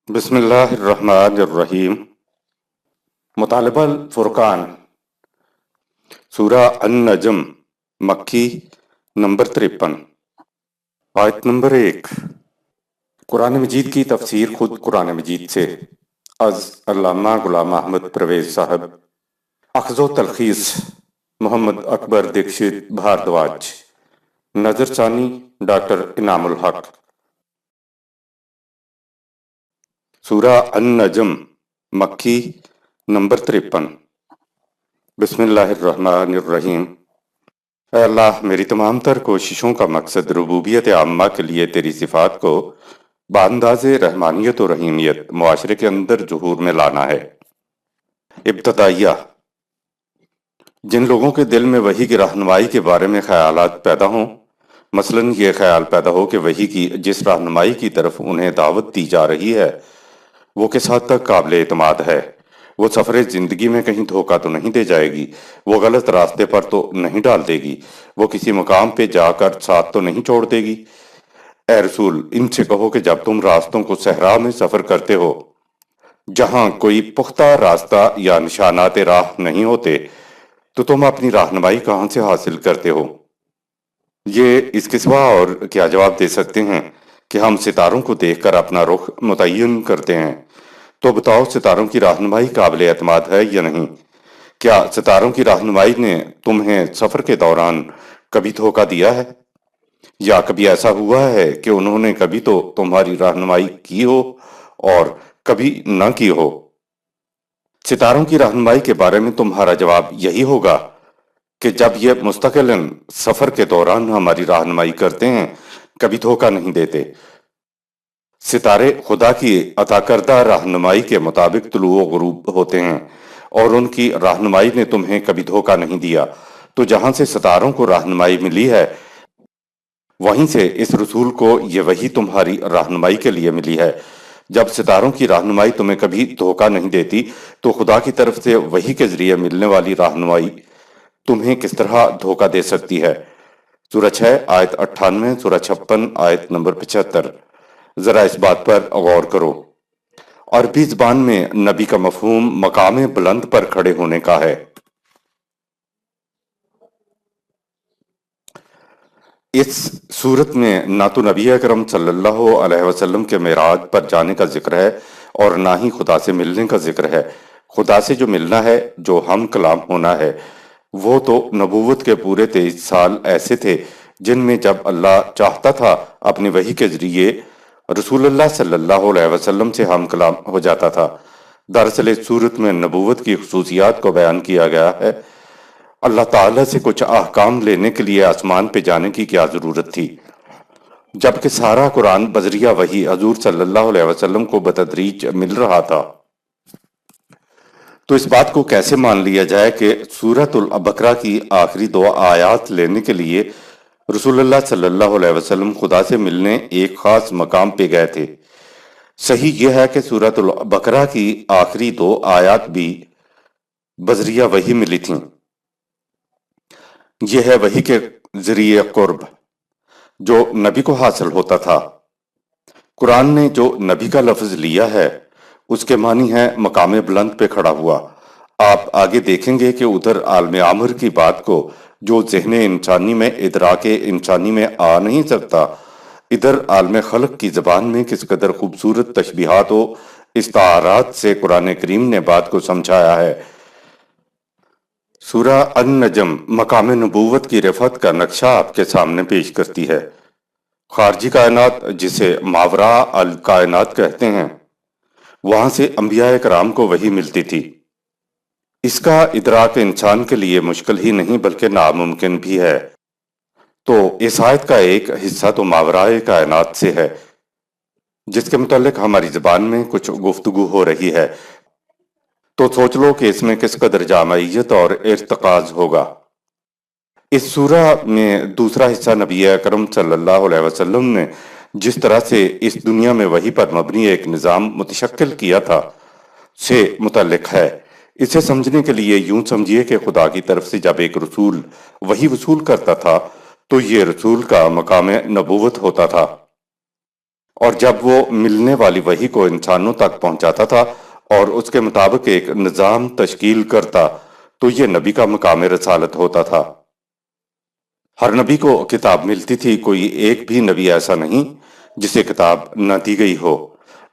بسم اللہ الرحمن الرحیم۔ مطالبہ الفرقان، سورہ النجم، مکی، نمبر 53، آیت نمبر 1۔ قرآن مجید کی تفسیر خود قرآن مجید سے، از علامہ غلام احمد پرویز صاحب، اخذ و تلخیص محمد اکبر دکشت بھاردواج، نظر ثانی ڈاکٹر انعام الحق۔ سورہ النجم، مکی، نمبر 53۔ بسم اللہ الرحمن الرحیم۔ اے اللہ، میری تمام تر کوششوں کا مقصد ربوبیت عامہ کے لیے تیری صفات کو بانداز رحمانیت و رحیمیت معاشرے کے اندر ظہور میں لانا ہے۔ ابتدائیہ: جن لوگوں کے دل میں وحی کی رہنمائی کے بارے میں خیالات پیدا ہوں، مثلاً یہ خیال پیدا ہو کہ وحی کی جس رہنمائی کی طرف انہیں دعوت دی جا رہی ہے وہ کس حد تک قابل اعتماد ہے، وہ سفر زندگی میں کہیں دھوکہ تو نہیں دے جائے گی، وہ غلط راستے پر تو نہیں ڈال دے گی، وہ کسی مقام پہ جا کر ساتھ تو نہیں چھوڑ دے گی۔ اے رسول، ان سے کہو کہ جب تم راستوں کو صحرا میں سفر کرتے ہو جہاں کوئی پختہ راستہ یا نشانات راہ نہیں ہوتے تو تم اپنی رہنمائی کہاں سے حاصل کرتے ہو؟ یہ اس کے سوا اور کیا جواب دے سکتے ہیں کہ ہم ستاروں کو دیکھ کر اپنا رخ متعین کرتے ہیں؟ تو بتاؤ، ستاروں کی رہنمائی قابل اعتماد ہے یا نہیں؟ کیا ستاروں کی رہنمائی نے تمہیں سفر کے دوران کبھی دھوکہ دیا ہے؟ یا کبھی ایسا ہوا ہے کہ انہوں نے کبھی تو تمہاری رہنمائی کی ہو اور کبھی نہ کی ہو؟ ستاروں کی رہنمائی کے بارے میں تمہارا جواب یہی ہوگا کہ جب یہ مستقلاً سفر کے دوران ہماری رہنمائی کرتے ہیں، کبھی دھوکہ نہیں دیتے۔ ستارے خدا کی عطا کردہ رہنمائی کے مطابق طلوع و غروب ہوتے ہیں، اور ان کی رہنمائی نے تمہیں کبھی دھوکہ نہیں دیا۔ تو جہاں سے ستاروں کو رہنمائی ملی ہے، وہیں سے اس رسول کو یہ وحی تمہاری رہنمائی کے لیے ملی ہے۔ جب ستاروں کی رہنمائی تمہیں کبھی دھوکہ نہیں دیتی تو خدا کی طرف سے وحی کے ذریعے ملنے والی رہنمائی تمہیں کس طرح دھوکہ دے سکتی ہے؟ سورہ 6 آیت 98، سورہ 56 آیت نمبر 75۔ ذرا اس بات پر غور کرو۔ عربی زبان میں نبی کا مفہوم مقام بلند پر کھڑے ہونے کا ہے۔ اس صورت میں نہ تو نبی اکرم صلی اللہ علیہ وسلم کے معراج پر جانے کا ذکر ہے اور نہ ہی خدا سے ملنے کا ذکر ہے۔ خدا سے جو ملنا ہے، جو ہم کلام ہونا ہے، وہ تو نبوت کے پورے 23 سال ایسے تھے جن میں جب اللہ چاہتا تھا اپنی وحی کے ذریعے رسول اللہ صلی اللہ علیہ وسلم سے ہم کلام ہو جاتا تھا۔ دراصل اس صورت میں نبوت کی خصوصیات کو بیان کیا گیا ہے۔ اللہ تعالیٰ سے کچھ احکام لینے کے لیے آسمان پہ جانے کی کیا ضرورت تھی، جبکہ سارا قرآن بذریعہ وحی حضور صلی اللہ علیہ وسلم کو بتدریج مل رہا تھا؟ تو اس بات کو کیسے مان لیا جائے کہ سورۃ البقرہ کی آخری 2 آیات لینے کے لیے رسول اللہ صلی اللہ علیہ وسلم خدا سے ملنے ایک خاص مقام پہ گئے تھے؟ صحیح یہ ہے کہ سورۃ البقرہ کی آخری 2 آیات بھی بذریعہ وحی ملی تھیں۔ یہ ہے وحی کے ذریعے قرب جو نبی کو حاصل ہوتا تھا۔ قرآن نے جو نبی کا لفظ لیا ہے اس کے معنی ہے مقام بلند پہ کھڑا ہوا۔ آپ آگے دیکھیں گے کہ ادھر عالم عامر کی بات کو جو ذہن انسانی میں ادراک انسانی میں آ نہیں سکتا، ادھر عالم خلق کی زبان میں کس قدر خوبصورت تشبیہات و استعارات سے قرآن کریم نے بات کو سمجھایا ہے۔ سورہ النجم مقام نبوت کی رفعت کا نقشہ آپ کے سامنے پیش کرتی ہے۔ خارجی کائنات، جسے ماوراء الکائنات کہتے ہیں، وہاں سے انبیاء کرام کو وحی ملتی تھی۔ اس کا ادراک انسان کے لیے مشکل ہی نہیں بلکہ ناممکن بھی ہے۔ تو اس آیت کا ایک حصہ تو ماوراء کائنات سے ہے، جس کے متعلق ہماری زبان میں کچھ گفتگو ہو رہی ہے۔ تو سوچ لو کہ اس میں کس قدر جامعیت اور ارتقاز ہوگا۔ اس سورہ میں دوسرا حصہ نبی اکرم صلی اللہ علیہ وسلم نے جس طرح سے اس دنیا میں وحی پر مبنی ایک نظام متشکل کیا تھا سے متعلق ہے۔ اسے سمجھنے کے لیے یوں سمجھیے کہ خدا کی طرف سے جب ایک رسول وحی وصول کرتا تھا تو یہ رسول کا مقام نبوت ہوتا تھا، اور جب وہ ملنے والی وحی کو انسانوں تک پہنچاتا تھا اور اس کے مطابق ایک نظام تشکیل کرتا تو یہ نبی کا مقام رسالت ہوتا تھا۔ ہر نبی کو کتاب ملتی تھی، کوئی ایک بھی نبی ایسا نہیں جسے کتاب نہ دی گئی ہو۔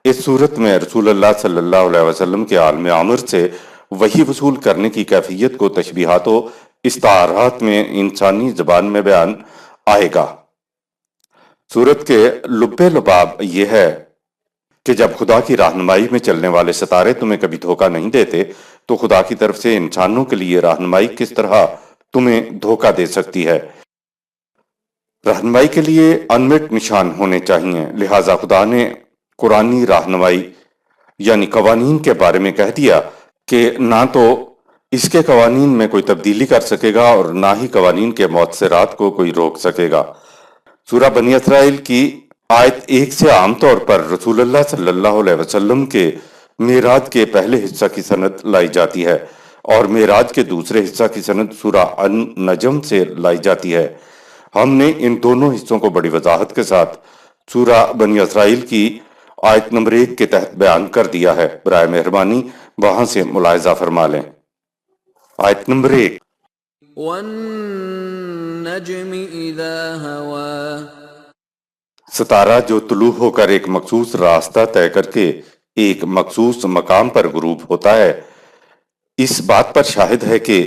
اس صورت میں رسول اللہ صلی اللہ علیہ وسلم کے عالم عمر سے وحی وصول کرنے کی کیفیت کو تشبیہات و استعارات میں انسانی زبان میں بیان آئے گا۔ سورت کے لب لباب یہ ہے کہ جب خدا کی رہنمائی میں چلنے والے ستارے تمہیں کبھی دھوکہ نہیں دیتے تو خدا کی طرف سے انسانوں کے لیے رہنمائی کس طرح تمہیں دھوکہ دے سکتی ہے۔ رہنمائی کے لیے انمٹ نشان ہونے چاہیے، لہٰذا خدا نے قرآنی رہنمائی یعنی قوانین کے بارے میں کہہ دیا کہ نہ تو اس کے قوانین میں کوئی تبدیلی کر سکے گا اور نہ ہی قوانین کے مؤثرات کو کوئی روک سکے گا۔ سورہ بنی اسرائیل کی آیت 1 سے عام طور پر رسول اللہ صلی اللہ علیہ وسلم کے معراج کے پہلے حصہ کی سند لائی جاتی ہے اور معراج کے دوسرے حصہ کی سند سورہ النجم سے لائی جاتی ہے۔ ہم نے ان دونوں حصوں کو بڑی وضاحت کے ساتھ سورہ بنی اسرائیل کی آیت نمبر 1 کے تحت بیان کر دیا ہے، برائے مہربانی وہاں سے ملاحظہ فرما لیں۔ آیت نمبر 1، وَالنَّجْمِ إِذَا هَوَى، ستارہ جو طلوع ہو کر ایک مخصوص راستہ طے کر کے ایک مخصوص مقام پر غروب ہوتا ہے، اس بات پر شاہد ہے کہ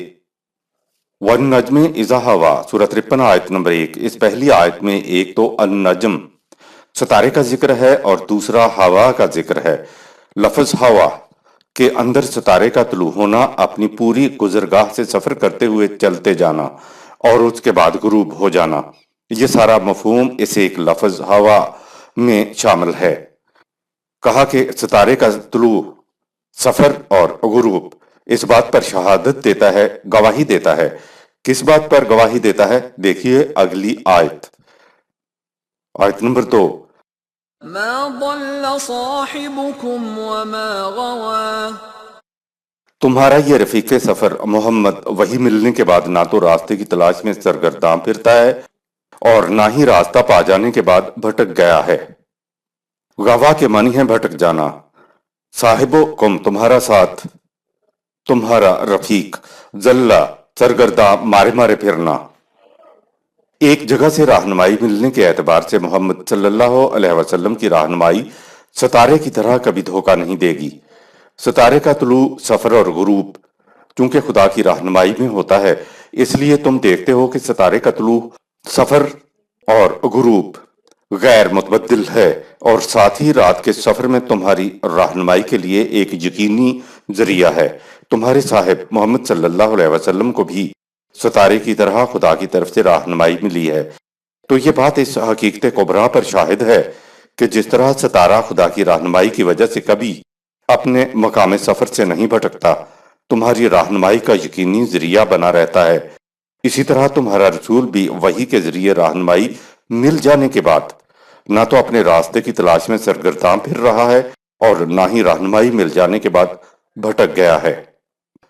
وَالنَّجْمِ إِذَا هَوَى سورہ 53 آیت نمبر 1، اس پہلی آیت میں ایک تو النجم ستارے کا ذکر ہے اور دوسرا ہوا کا ذکر ہے۔ لفظ ہوا کے اندر ستارے کا طلوع ہونا، اپنی پوری گزرگاہ سے سفر کرتے ہوئے چلتے جانا اور اس کے بعد غروب ہو جانا، یہ سارا مفہوم اس ایک لفظ ہوا میں شامل ہے۔ کہا کہ ستارے کا طلوع، سفر اور غروب اس بات پر شہادت دیتا ہے، گواہی دیتا ہے۔ کس بات پر گواہی دیتا ہے؟ دیکھیے اگلی آیت، آیت نمبر 2، ما ضل صاحبكم وما غوى، تمہارا یہ رفیق سفر محمد وحی ملنے کے بعد نہ تو راستے کی تلاش میں سرگرداں پھرتا ہے اور نہ ہی راستہ پا جانے کے بعد بھٹک گیا ہے۔ غوا کے معنی ہے بھٹک جانا۔ صاحبکم تمہارا ساتھ، تمہارا رفیق، ذلہ سرگرداں، مارے مارے پھرنا۔ ایک جگہ سے رہنمائی ملنے کے اعتبار سے محمد صلی اللہ علیہ وسلم کی رہنمائی ستارے کی طرح کبھی دھوکہ نہیں دے گی۔ ستارے کا طلوع، سفر اور غروب چونکہ خدا کی رہنمائی میں ہوتا ہے، اس لیے تم دیکھتے ہو کہ ستارے کا طلوع، سفر اور غروب غیر متبدل ہے، اور ساتھ ہی رات کے سفر میں تمہاری رہنمائی کے لیے ایک یقینی ذریعہ ہے۔ تمہارے صاحب محمد صلی اللہ علیہ وسلم کو بھی ستارے کی طرح خدا کی طرف سے رہنمائی ملی ہے۔ تو یہ بات اس حقیقت کبریٰ پر شاہد ہے کہ جس طرح ستارہ خدا کی رہنمائی کی وجہ سے کبھی اپنے مقام سفر سے نہیں بھٹکتا، تمہاری رہنمائی کا یقینی ذریعہ بنا رہتا ہے، اسی طرح تمہارا رسول بھی وحی کے ذریعے رہنمائی مل جانے کے بعد نہ تو اپنے راستے کی تلاش میں سرگرداں پھر رہا ہے اور نہ ہی رہنمائی مل جانے کے بعد بھٹک گیا ہے۔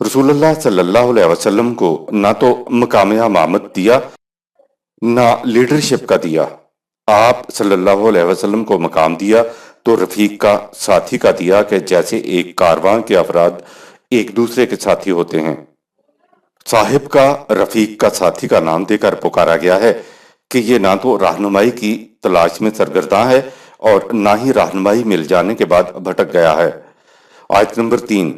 رسول اللہ صلی اللہ علیہ وسلم کو نہ تو مقام امامت دیا، نہ لیڈرشپ کا دیا۔ آپ صلی اللہ علیہ وسلم کو مقام دیا تو رفیق کا، ساتھی کا دیا، کہ جیسے ایک کارواں کے افراد ایک دوسرے کے ساتھی ہوتے ہیں۔ صاحب کا، رفیق کا، ساتھی کا نام دے کر پکارا گیا ہے کہ یہ نہ تو رہنمائی کی تلاش میں سرگرداں ہے اور نہ ہی رہنمائی مل جانے کے بعد بھٹک گیا ہے۔ آیت نمبر 3،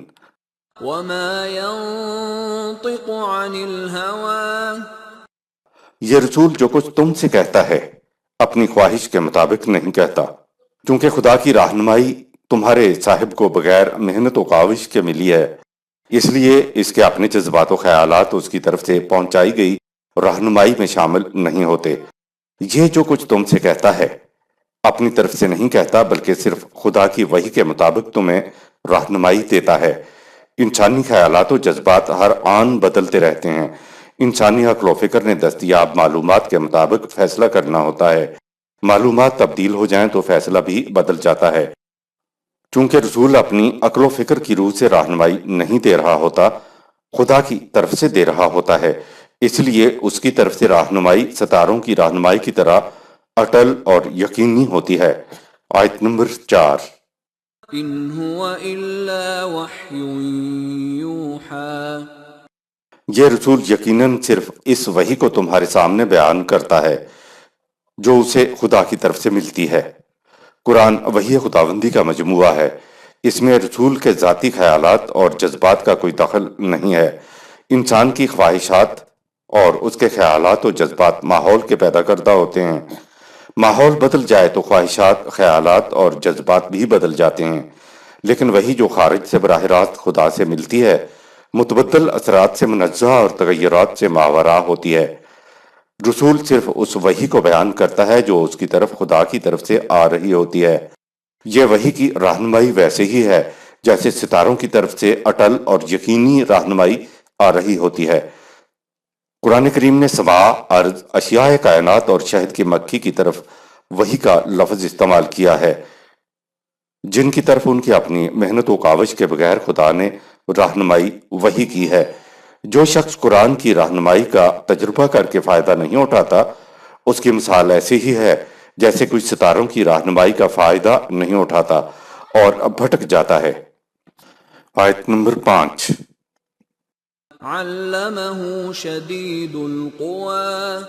وما ينطق عن الهوى، یہ رسول جو کچھ تم سے کہتا ہے اپنی خواہش کے مطابق نہیں کہتا، کیونکہ خدا کی رہنمائی تمہارے صاحب کو بغیر محنت و کاوش کے ملی ہے، اس لیے اس کے اپنے جذبات و خیالات اس کی طرف سے پہنچائی گئی رہنمائی میں شامل نہیں ہوتے۔ یہ جو کچھ تم سے کہتا ہے اپنی طرف سے نہیں کہتا، بلکہ صرف خدا کی وحی کے مطابق تمہیں رہنمائی دیتا ہے۔ انسانی خیالات و جذبات ہر آن بدلتے رہتے ہیں۔ انسانی عقل و فکر نے دستیاب معلومات کے مطابق فیصلہ کرنا ہوتا ہے۔ معلومات تبدیل ہو جائیں تو فیصلہ بھی بدل جاتا ہے۔ چونکہ رسول اپنی عقل و فکر کی روح سے رہنمائی نہیں دے رہا ہوتا، خدا کی طرف سے دے رہا ہوتا ہے، اس لیے اس کی طرف سے رہنمائی ستاروں کی رہنمائی کی طرح اٹل اور یقینی ہوتی ہے۔ آیت نمبر 4۔ إن هو إلا وحي يوحى یہ رسول یقیناً صرف اس وحی کو تمہارے سامنے بیان کرتا ہے جو اسے خدا کی طرف سے ملتی ہے۔ قرآن وحی خداوندی کا مجموعہ ہے، اس میں رسول کے ذاتی خیالات اور جذبات کا کوئی دخل نہیں ہے۔ انسان کی خواہشات اور اس کے خیالات و جذبات ماحول کے پیدا کردہ ہوتے ہیں۔ ماحول بدل جائے تو خواہشات، خیالات اور جذبات بھی بدل جاتے ہیں، لیکن وہی جو خارج سے براہ راست خدا سے ملتی ہے متبدل اثرات سے منزہ اور تغیرات سے ماورا ہوتی ہے۔ رسول صرف اس وحی کو بیان کرتا ہے جو اس کی طرف خدا کی طرف سے آ رہی ہوتی ہے۔ یہ وحی کی رہنمائی ویسے ہی ہے جیسے ستاروں کی طرف سے اٹل اور یقینی رہنمائی آ رہی ہوتی ہے۔ قرآن کریم نے سماء، ارض، اشیاء کائنات اور شہد کی مکھی کی طرف وحی کا لفظ استعمال کیا ہے، جن کی طرف ان کی اپنی محنت و کاوش کے بغیر خدا نے رہنمائی وحی کی ہے۔ جو شخص قرآن کی رہنمائی کا تجربہ کر کے فائدہ نہیں اٹھاتا، اس کی مثال ایسی ہی ہے جیسے کوئی ستاروں کی رہنمائی کا فائدہ نہیں اٹھاتا اور بھٹک جاتا ہے۔ آیت نمبر 5۔ علمه شدید القوى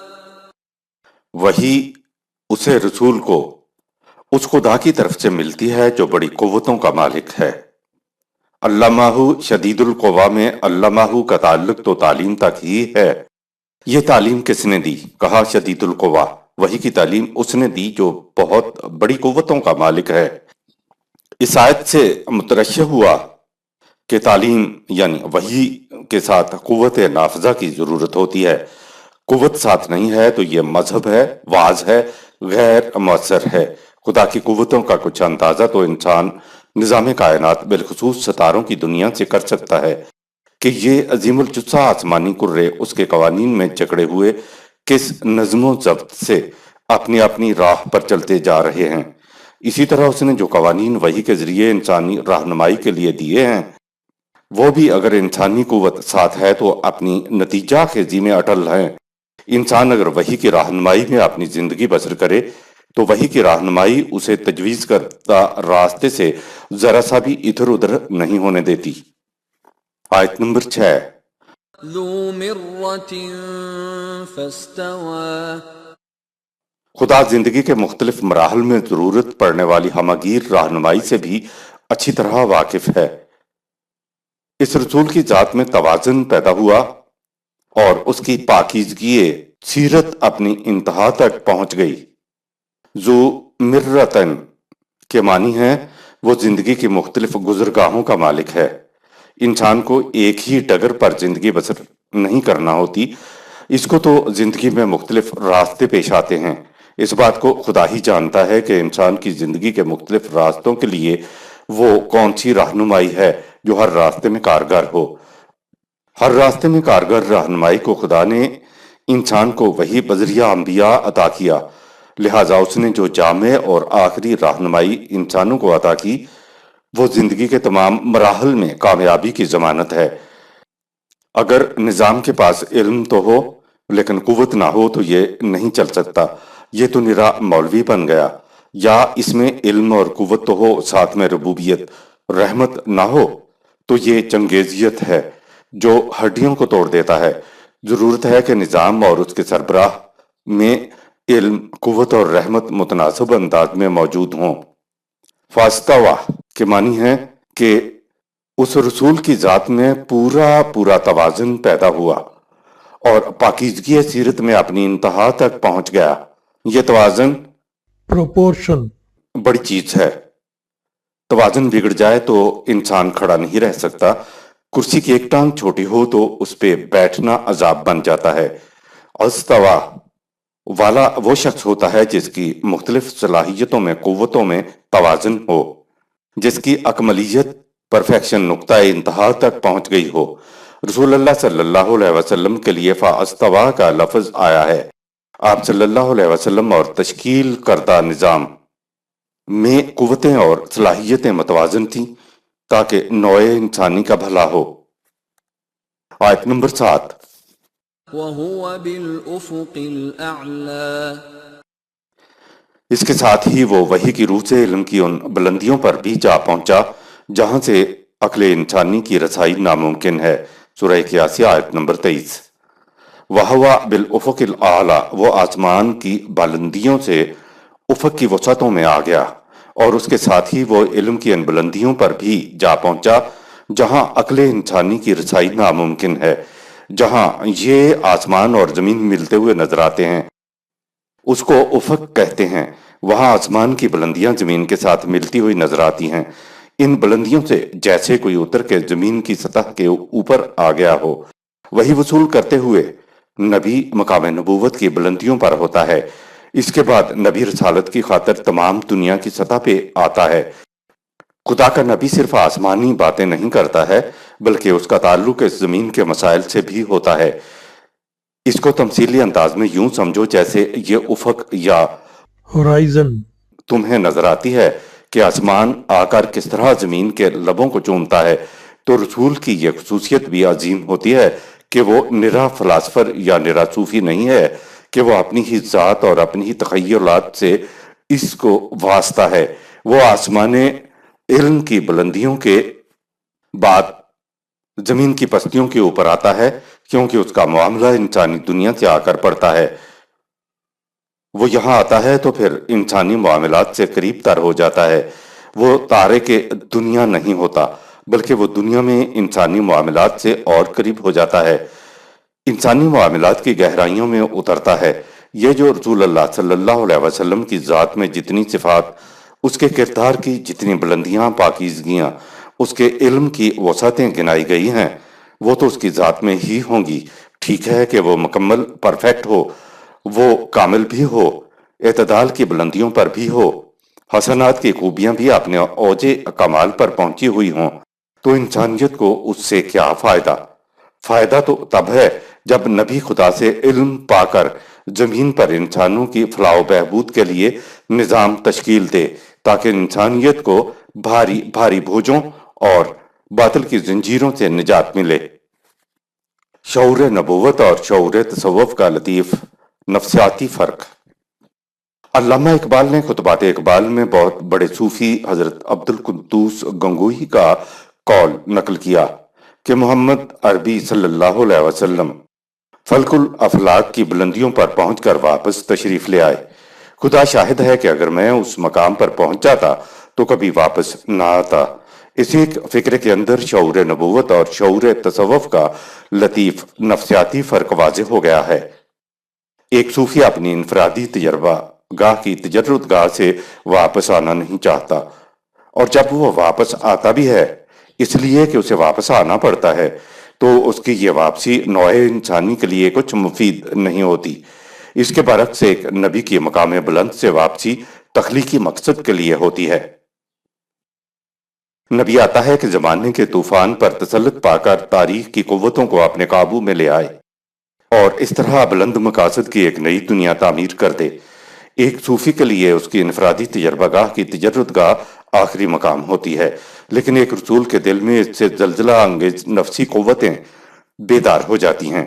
وحی اسے رسول کو اس خدا کی طرف سے ملتی ہے جو بڑی قوتوں کا مالک ہے۔ علمہ شدید القوا میں علمہ کا تعلق تو تعلیم تک ہی ہے۔ یہ تعلیم کس نے دی؟ کہا شدید القوا، وحی کی تعلیم اس نے دی جو بہت بڑی قوتوں کا مالک ہے۔ اس آیت سے مترشح ہوا کہ تعلیم یعنی وحی کے ساتھ قوت نافذہ کی ضرورت ہوتی ہے۔ قوت ساتھ نہیں ہے تو یہ مذہب ہے، وعظ ہے، غیر مؤثر ہے۔ خدا کی قوتوں کا کچھ اندازہ تو انسان نظام کائنات بالخصوص ستاروں کی دنیا سے کر سکتا ہے کہ یہ عظیم الجثہ آسمانی کرے اس کے قوانین میں جکڑے ہوئے کس نظم و ضبط سے اپنی اپنی راہ پر چلتے جا رہے ہیں۔ اسی طرح اس نے جو قوانین وحی کے ذریعے انسانی رہنمائی کے لیے دیے ہیں، وہ بھی اگر انسانی قوت ساتھ ہے تو اپنی نتیجہ خیزی میں اٹل ہیں۔ انسان اگر وحی کی رہنمائی میں اپنی زندگی بسر کرے تو وحی کی رہنمائی اسے تجویز کرتا راستے سے ذرا سا بھی ادھر ادھر نہیں ہونے دیتی۔ آیت نمبر 6۔ ذو مرة فاستوى خدا زندگی کے مختلف مراحل میں ضرورت پڑنے والی ہمگیر رہنمائی سے بھی اچھی طرح واقف ہے۔ اس رسول کی ذات میں توازن پیدا ہوا اور اس کی پاکیزگی سیرت اپنی انتہا تک پہنچ گئی۔ ذو مرتن کے معنی ہے وہ زندگی کی مختلف گزرگاہوں کا مالک ہے۔ انسان کو ایک ہی ڈگر پر زندگی بسر نہیں کرنا ہوتی، اس کو تو زندگی میں مختلف راستے پیش آتے ہیں۔ اس بات کو خدا ہی جانتا ہے کہ انسان کی زندگی کے مختلف راستوں کے لیے وہ کون سی رہنمائی ہے جو ہر راستے میں کارگر ہو۔ ہر راستے میں کارگر رہنمائی کو خدا نے انسان کو وحی بذریعہ انبیاء عطا کیا، لہٰذا اس نے جو جامع اور آخری رہنمائی انسانوں کو عطا کی وہ زندگی کے تمام مراحل میں کامیابی کی ضمانت ہے۔ اگر نظام کے پاس علم تو ہو لیکن قوت نہ ہو تو یہ نہیں چل سکتا، یہ تو نرا مولوی بن گیا۔ یا اس میں علم اور قوت تو ہو ساتھ میں ربوبیت، رحمت نہ ہو تو یہ چنگیزیت ہے جو ہڈیوں کو توڑ دیتا ہے۔ ضرورت ہے کہ نظام اور اس کے سربراہ میں علم، قوت اور رحمت متناسب انداز میں موجود ہوں۔ فاستوا کے معنی ہے کہ اس رسول کی ذات میں پورا توازن پیدا ہوا اور پاکیزگی سیرت میں اپنی انتہا تک پہنچ گیا۔ یہ توازن پروپورشن بڑی چیز ہے۔ توازن بگڑ جائے تو انسان کھڑا نہیں رہ سکتا۔ کرسی کی ایک ٹانگ چھوٹی ہو تو اس پہ بیٹھنا عذاب بن جاتا ہے۔ استوا والا وہ شخص ہوتا ہے جس کی مختلف صلاحیتوں میں، قوتوں میں توازن ہو، جس کی اکملیت، پرفیکشن نقطۂ انتہا تک پہنچ گئی ہو۔ رسول اللہ صلی اللہ علیہ وسلم کے لیے فاستوا کا لفظ آیا ہے۔ آپ صلی اللہ علیہ وسلم اور تشکیل کردہ نظام میں قوتیں اور صلاحیتیں متوازن تھیں تاکہ نوع انسانی کا بھلا ہو۔ آیت نمبر 7۔ وهو بالأفق الأعلى اس کے ساتھ ہی وہ وحی کی روح سے علم کی ان بلندیوں پر بھی جا پہنچا جہاں سے عقل انسانی کی رسائی ناممکن ہے۔ سورہ 81 آیت نمبر 23۔ وَهُوَ بِالْأُفُقِ الْأَعْلَى، وہ آسمان کی بلندیوں سے افق کی وسعتوں میں آ گیا، اور اس کے ساتھ ہی وہ علم کی ان بلندیوں پر بھی جا پہنچا جہاں عقل انسانی کی رسائی ناممکن ہے۔ جہاں یہ آسمان اور زمین ملتے ہوئے نظر آتے ہیں اس کو افق کہتے ہیں۔ وہاں آسمان کی بلندیاں زمین کے ساتھ ملتی ہوئی نظر آتی ہیں، ان بلندیوں سے جیسے کوئی اتر کے زمین کی سطح کے اوپر آ گیا ہو۔ وہی وصول کرتے ہوئے نبی مقام نبوت کی بلندیوں پر ہوتا ہے۔ اس کے بعد نبی رسالت کی خاطر تمام دنیا کی سطح پہ آتا ہے۔ خدا کا نبی صرف آسمانی باتیں نہیں کرتا ہے بلکہ اس کا تعلق اس زمین کے مسائل سے بھی ہوتا ہے۔ اس کو تمثیلی انداز میں یوں سمجھو جیسے یہ افق یا horizon, تمہیں نظر آتی ہے کہ آسمان آ کر کس طرح زمین کے لبوں کو چومتا ہے، تو رسول کی یہ خصوصیت بھی عظیم ہوتی ہے کہ وہ نرا فلاسفر یا نرا صوفی نہیں ہے کہ وہ اپنی ہی ذات اور اپنی ہی تخیلات سے اس کو واسطہ ہے۔ وہ آسمان علم کی بلندیوں کے بعد زمین کی پستیوں کے اوپر آتا ہے، کیونکہ اس کا معاملہ انسانی دنیا سے آ کر پڑتا ہے۔ وہ یہاں آتا ہے تو پھر انسانی معاملات سے قریب تر ہو جاتا ہے۔ وہ تارے کے دنیا نہیں ہوتا بلکہ وہ دنیا میں انسانی معاملات سے اور قریب ہو جاتا ہے، انسانی معاملات کی گہرائیوں میں اترتا ہے۔ یہ جو رسول اللہ صلی اللہ علیہ وسلم کی ذات میں جتنی صفات، اس کے کردار کی جتنی بلندیاں، پاکیزگیاں، اس کے علم کی وسعتیں گنائی گئی ہیں، وہ تو اس کی ذات میں ہی ہوں گی۔ ٹھیک ہے کہ وہ مکمل پرفیکٹ ہو، وہ کامل بھی ہو، اعتدال کی بلندیوں پر بھی ہو، حسنات کی خوبیاں بھی اپنے اوج کمال پر پہنچی ہوئی ہوں، تو انسانیت کو اس سے کیا فائدہ؟ فائدہ تو تب ہے جب نبی خدا سے علم پا کر زمین پر انسانوں کی فلاح و بہبود کے لیے نظام تشکیل دے، تاکہ انسانیت کو بھاری بھاری بوجھوں اور باطل کی زنجیروں سے نجات ملے۔ شعور نبوت اور شعور تصوف کا لطیف نفسیاتی فرق۔ علامہ اقبال نے خطبات اقبال میں بہت بڑے صوفی حضرت عبد القدوس گنگوہی کا قول نقل کیا کہ محمد عربی صلی اللہ علیہ وسلم فلک الافلاک کی بلندیوں پر پہنچ کر واپس تشریف لے آئے۔ خدا شاہد ہے کہ اگر میں اس مقام پر پہنچ جاتا تو کبھی واپس نہ آتا۔ اسی فکر کے اندر شعور نبوت اور شعور تصوف کا لطیف نفسیاتی فرق واضح ہو گیا ہے۔ ایک صوفی اپنی انفرادی تجربہ گاہ کی تجرد گاہ سے واپس آنا نہیں چاہتا، اور جب وہ واپس آتا بھی ہے اس لیے کہ اسے واپس آنا پڑتا ہے، تو اس کی یہ واپسی نوع انسانی کے لیے کچھ مفید نہیں ہوتی۔ اس کے برعکس ایک نبی کی مقام بلند سے واپسی تخلیقی مقصد کے لیے ہوتی ہے۔ نبی آتا ہے کہ زمانے کے طوفان پر تسلط پا کر تاریخ کی قوتوں کو اپنے قابو میں لے آئے اور اس طرح بلند مقاصد کی ایک نئی دنیا تعمیر کر دے۔ ایک صوفی کے لیے اس کی انفرادی تجربہ گاہ کی تجرد گاہ آخری مقام ہوتی ہے، لیکن ایک رسول کے دل میں اس سے زلزلہ انگیز نفسی قوتیں بیدار ہو جاتی ہیں،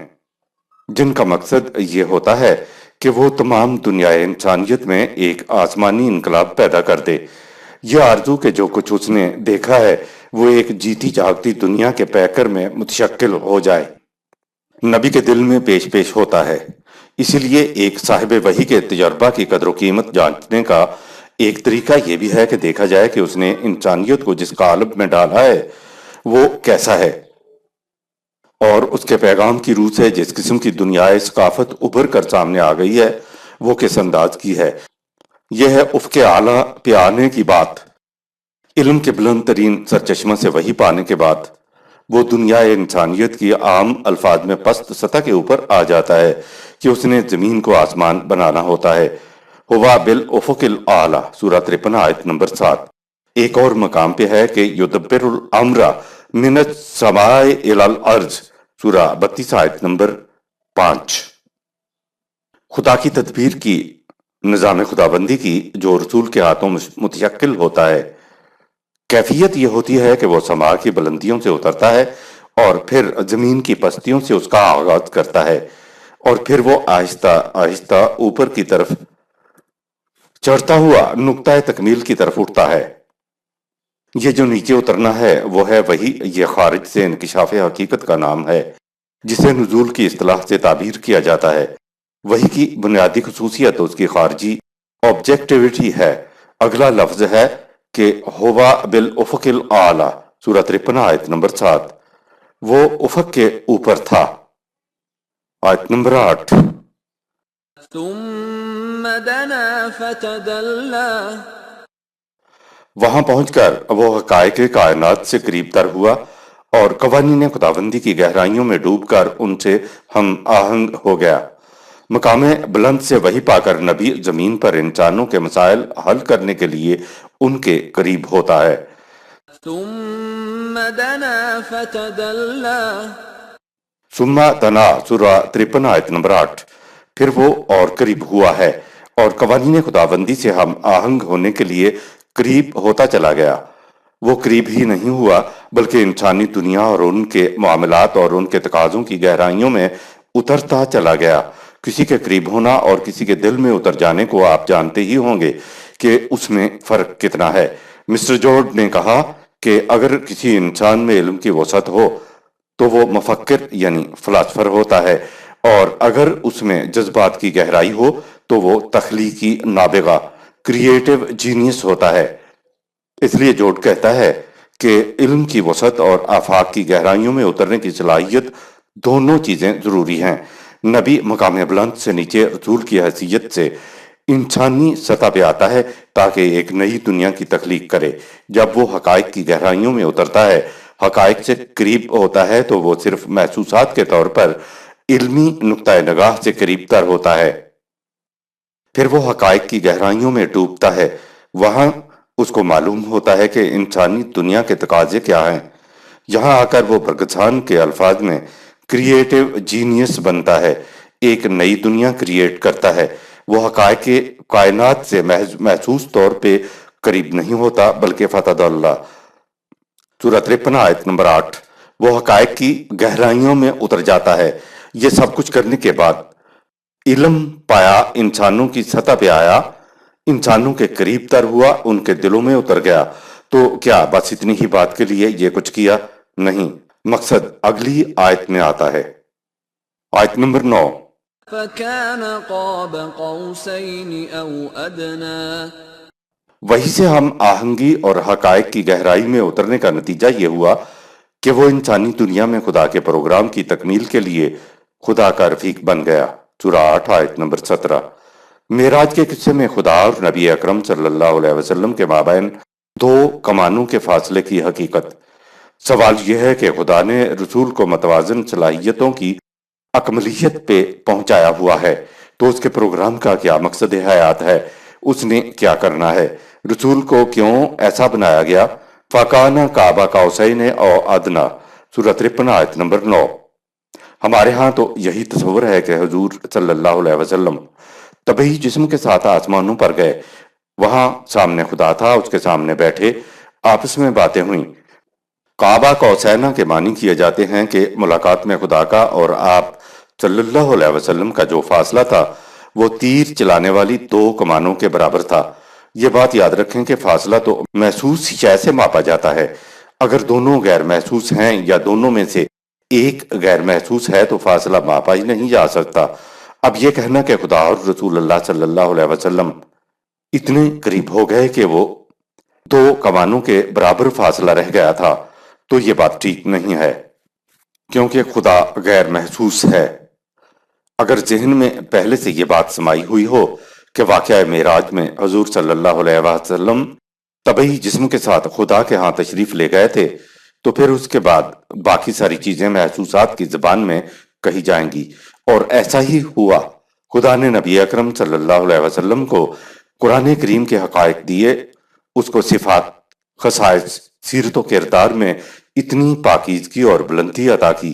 جن کا مقصد یہ ہوتا ہے کہ وہ تمام دنیا انسانیت میں ایک آسمانی انقلاب پیدا کر دے۔ یہ آرزو کہ جو کچھ اس نے دیکھا ہے وہ ایک جیتی جاگتی دنیا کے پیکر میں متشکل ہو جائے، نبی کے دل میں پیش پیش ہوتا ہے۔ اسی لیے ایک صاحب وحی کے تجربہ کی قدر و قیمت جانچنے کا ایک طریقہ یہ بھی ہے کہ دیکھا جائے کہ اس نے انسانیت کو جس قالب میں ڈالا ہے وہ کیسا ہے، اور اس کے پیغام کی روح سے جس قسم کی دنیائے ثقافت ابھر کر سامنے آ گئی ہے وہ کس انداز کی ہے۔ یہ ہے افق اعلیٰ پہ آنے کی بات۔ علم کے بلند ترین سرچشمہ سے وحی پانے کے بعد وہ دنیا انسانیت کی عام الفاظ میں پست سطح کے اوپر آ جاتا ہے کہ اس نے زمین کو آسمان بنانا ہوتا ہے۔ ہوا بالافق الاعلی، سورہ 53 آیت نمبر 7۔ ایک اور مقام پہ ہے کہ یدبر الامر من السماء الی الارض، سورہ 32 آیت نمبر 5۔ خدا کی تدبیر کی، نظام خدابندی کی جو رسول کے ہاتھوں متشکل ہوتا ہے، کیفیت یہ ہوتی ہے کہ وہ سما کی بلندیوں سے اترتا ہے اور پھر زمین کی پستیوں سے اس کا آغاز کرتا ہے، اور پھر وہ آہستہ آہستہ اوپر کی طرف چڑھتا ہوا نقطۂ تکمیل کی طرف اٹھتا ہے۔ یہ جو نیچے اترنا ہے وہ ہے وہی، یہ خارج سے انکشاف حقیقت کا نام ہے جسے نزول کی اصطلاح سے تعبیر کیا جاتا ہے۔ وہی کی بنیادی خصوصیت اس کی خارجی آبجیکٹیوٹی ہے۔ اگلا لفظ ہے کہ ہوا بالافق الاعلی، سورہ 53 آیت نمبر 7، وہ افق کے اوپر تھا۔ آیت نمبر 8، ثم دنا فتدلى وہاں پہنچ کر وہ حقائق کائنات سے قریب تر ہوا اور قوانین خداوندی کی گہرائیوں میں ڈوب کر ان سے ہم آہنگ ہو گیا۔ مقام بلند سے وحی پا کر نبی زمین پر انسانوں کے مسائل حل کرنے کے لیے ان کے قریب ہوتا ہے۔ ثم دنا فتدلى ثم دنا، سورہ 53 آیت نمبر 8، پھر وہ اور قریب ہوا ہے اور قوانین خداوندی سے ہم آہنگ ہونے کے لیے قریب ہوتا چلا گیا۔ وہ قریب ہی نہیں ہوا بلکہ انسانی دنیا اور ان کے معاملات اور ان کے تقاضوں کی گہرائیوں میں اترتا چلا گیا۔ کسی کے قریب ہونا اور کسی کے دل میں اتر جانے کو آپ جانتے ہی ہوں گے کہ اس میں فرق کتنا ہے۔ مسٹر جارڈ نے کہا کہ اگر کسی انسان میں علم کی وسعت ہو تو وہ مفکر یعنی فلاسفر ہوتا ہے، اور اگر اس میں جذبات کی گہرائی ہو تو وہ تخلیقی نابغہ کریٹو جینیس ہوتا ہے۔ اس لیے جوڈ کہتا ہے کہ علم کی وسعت اور آفاق کی گہرائیوں میں اترنے کی صلاحیت، دونوں چیزیں ضروری ہیں۔ نبی مقام بلند سے نیچے رسول کی حیثیت سے انسانی سطح پہ آتا ہے تاکہ ایک نئی دنیا کی تخلیق کرے۔ جب وہ حقائق کی گہرائیوں میں اترتا ہے، حقائق سے قریب ہوتا ہے، تو وہ صرف محسوسات کے طور پر علمی نقطۂ نگاہ سے قریب تر ہوتا ہے۔ پھر وہ حقائق کی گہرائیوں میں ڈوبتا ہے، وہاں اس کو معلوم ہوتا ہے کہ انسانی دنیا کے تقاضے کیا ہیں۔ یہاں آ کر وہ برگزان کے الفاظ میں کریٹو جینیس بنتا ہے، ایک نئی دنیا کریٹ کرتا ہے۔ وہ حقائق کائنات سے محسوس طور پہ قریب نہیں ہوتا بلکہ فتد اللہ، سورہ 53 آیت نمبر 8، وہ حقائق کی گہرائیوں میں اتر جاتا ہے۔ یہ سب کچھ کرنے کے بعد علم پایا، انسانوں کی سطح پہ آیا، انسانوں کے قریب تر ہوا، ان کے دلوں میں اتر گیا۔ تو کیا بس اتنی ہی بات کے لیے یہ کچھ کیا؟ نہیں، مقصد اگلی آیت میں آتا ہے۔ آیت نمبر 9، فكان قاب قوسين أو أدنى وہی سے ہم آہنگی اور حقائق کی گہرائی میں اترنے کا نتیجہ یہ ہوا کہ وہ انسانی دنیا میں خدا کے پروگرام کی تکمیل کے لیے خدا کا رفیق بن گیا۔ سورہ 8 آیت نمبر 17۔ معراج کے قصے میں خدا اور نبی اکرم صلی اللہ علیہ وسلم کے مابین دو کمانوں کے فاصلے کی حقیقت۔ سوال یہ ہے کہ خدا نے رسول کو متوازن صلاحیتوں کی اکملیت پہ پہنچایا ہوا ہے، تو اس کے پروگرام کا کیا مقصد حیات ہے؟ اس نے کیا کرنا ہے؟ رسول کو کیوں ایسا بنایا گیا؟ فَكَانَ قَابَ قَوْسَيْنِ أَوْ أَدْنَىٰ، سورہ 53 آیت نمبر 9۔ ہمارے ہاں تو یہی تصور ہے کہ حضور صلی اللہ علیہ وسلم طبعی جسم کے ساتھ آسمانوں پر گئے، وہاں سامنے خدا تھا، اس کے سامنے بیٹھے، آپس میں باتیں ہوئیں۔ قعبہ قوسینہ کے معنی کیے جاتے ہیں کہ ملاقات میں خدا کا اور آپ صلی اللہ علیہ وسلم کا جو فاصلہ تھا وہ تیر چلانے والی دو کمانوں کے برابر تھا۔ یہ بات یاد رکھیں کہ فاصلہ تو محسوس شے سے ماپا جاتا ہے۔ اگر دونوں غیر محسوس ہیں یا دونوں میں سے ایک غیر محسوس ہے تو فاصلہ ماپا ہی نہیں جا سکتا۔ اب یہ کہنا کہ خدا اور رسول اللہ صلی اللہ علیہ وسلم اتنے قریب ہو گئے کہ وہ دو کمانوں کے برابر فاصلہ رہ گیا تھا، تو یہ بات ٹھیک نہیں ہے، کیونکہ خدا غیر محسوس ہے۔ اگر ذہن میں پہلے سے یہ بات سمائی ہوئی ہو کہ واقعہ معراج میں حضور صلی اللہ علیہ وسلم طبعی جسم کے ساتھ خدا کے ہاں تشریف لے گئے تھے، تو پھر اس کے بعد باقی ساری چیزیں محسوسات کی زبان میں کہی جائیں گی، اور ایسا ہی ہوا۔ خدا نے نبی اکرم صلی اللہ علیہ وسلم کو قرآن کریم کے حقائق دیے، اس کو صفات، خصائص، سیرت و کردار میں اتنی پاکیزگی اور بلندی عطا کی۔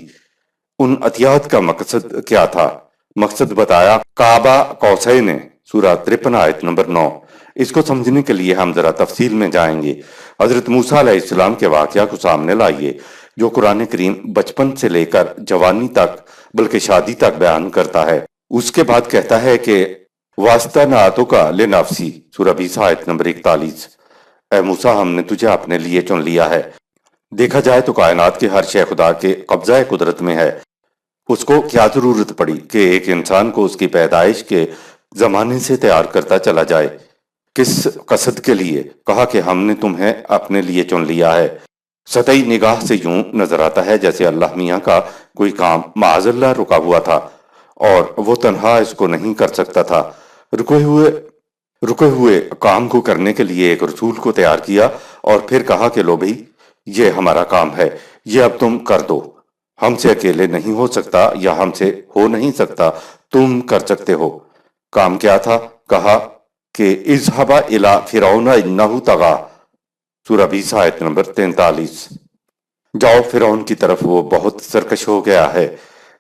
ان عطیات کا مقصد کیا تھا؟ مقصد بتایا کعبہ قوسین، سورہ 53 آیت نمبر 9۔ اس کو سمجھنے کے لیے ہم ذرا تفصیل میں جائیں گے۔ حضرت موسیٰ علیہ السلام کے واقعہ کو سامنے لائیے، جو قرآن کریم بچپن سے لے کر جوانی تک بلکہ شادی تک بیان کرتا ہے۔ اس کے بعد کہتا ہے کہ واسطہ نعتوں کا لنفسی سورہ 20 آیت نمبر 41۔ اے موسیٰ ہم نے تجھے اپنے لیے چن لیا ہے۔ دیکھا جائے تو کائنات کے ہر شے خدا کے قبضہ قدرت میں ہے۔ اس کو کیا ضرورت پڑی کہ ایک انسان کو اس کی پیدائش کے زمانے سے تیار کرتا چلا جائے؟ کس قصد کے لیے؟ کہا کہ ہم نے تمہیں اپنے لیے چن لیا ہے۔ سطحی نگاہ سے یوں نظر آتا ہے جیسے اللہ میاں کا کوئی کام معاذ اللہ رکا ہوا تھا اور وہ تنہا اس کو نہیں کر سکتا تھا۔ رکے ہوئے کام کو کرنے کے لیے ایک رسول کو تیار کیا اور پھر کہا کہ لو بھئی یہ ہمارا کام ہے، یہ اب تم کر دو۔ ہم سے اکیلے نہیں ہو سکتا یا ہم سے ہو نہیں سکتا، تم کر سکتے ہو۔ کام کیا تھا؟ کہا کہ اذهبا الی فرعون انہ طغی سورہ 20 آیت نمبر 43۔ جاؤ فرعون کی طرف، وہ بہت سرکش ہو گیا ہے۔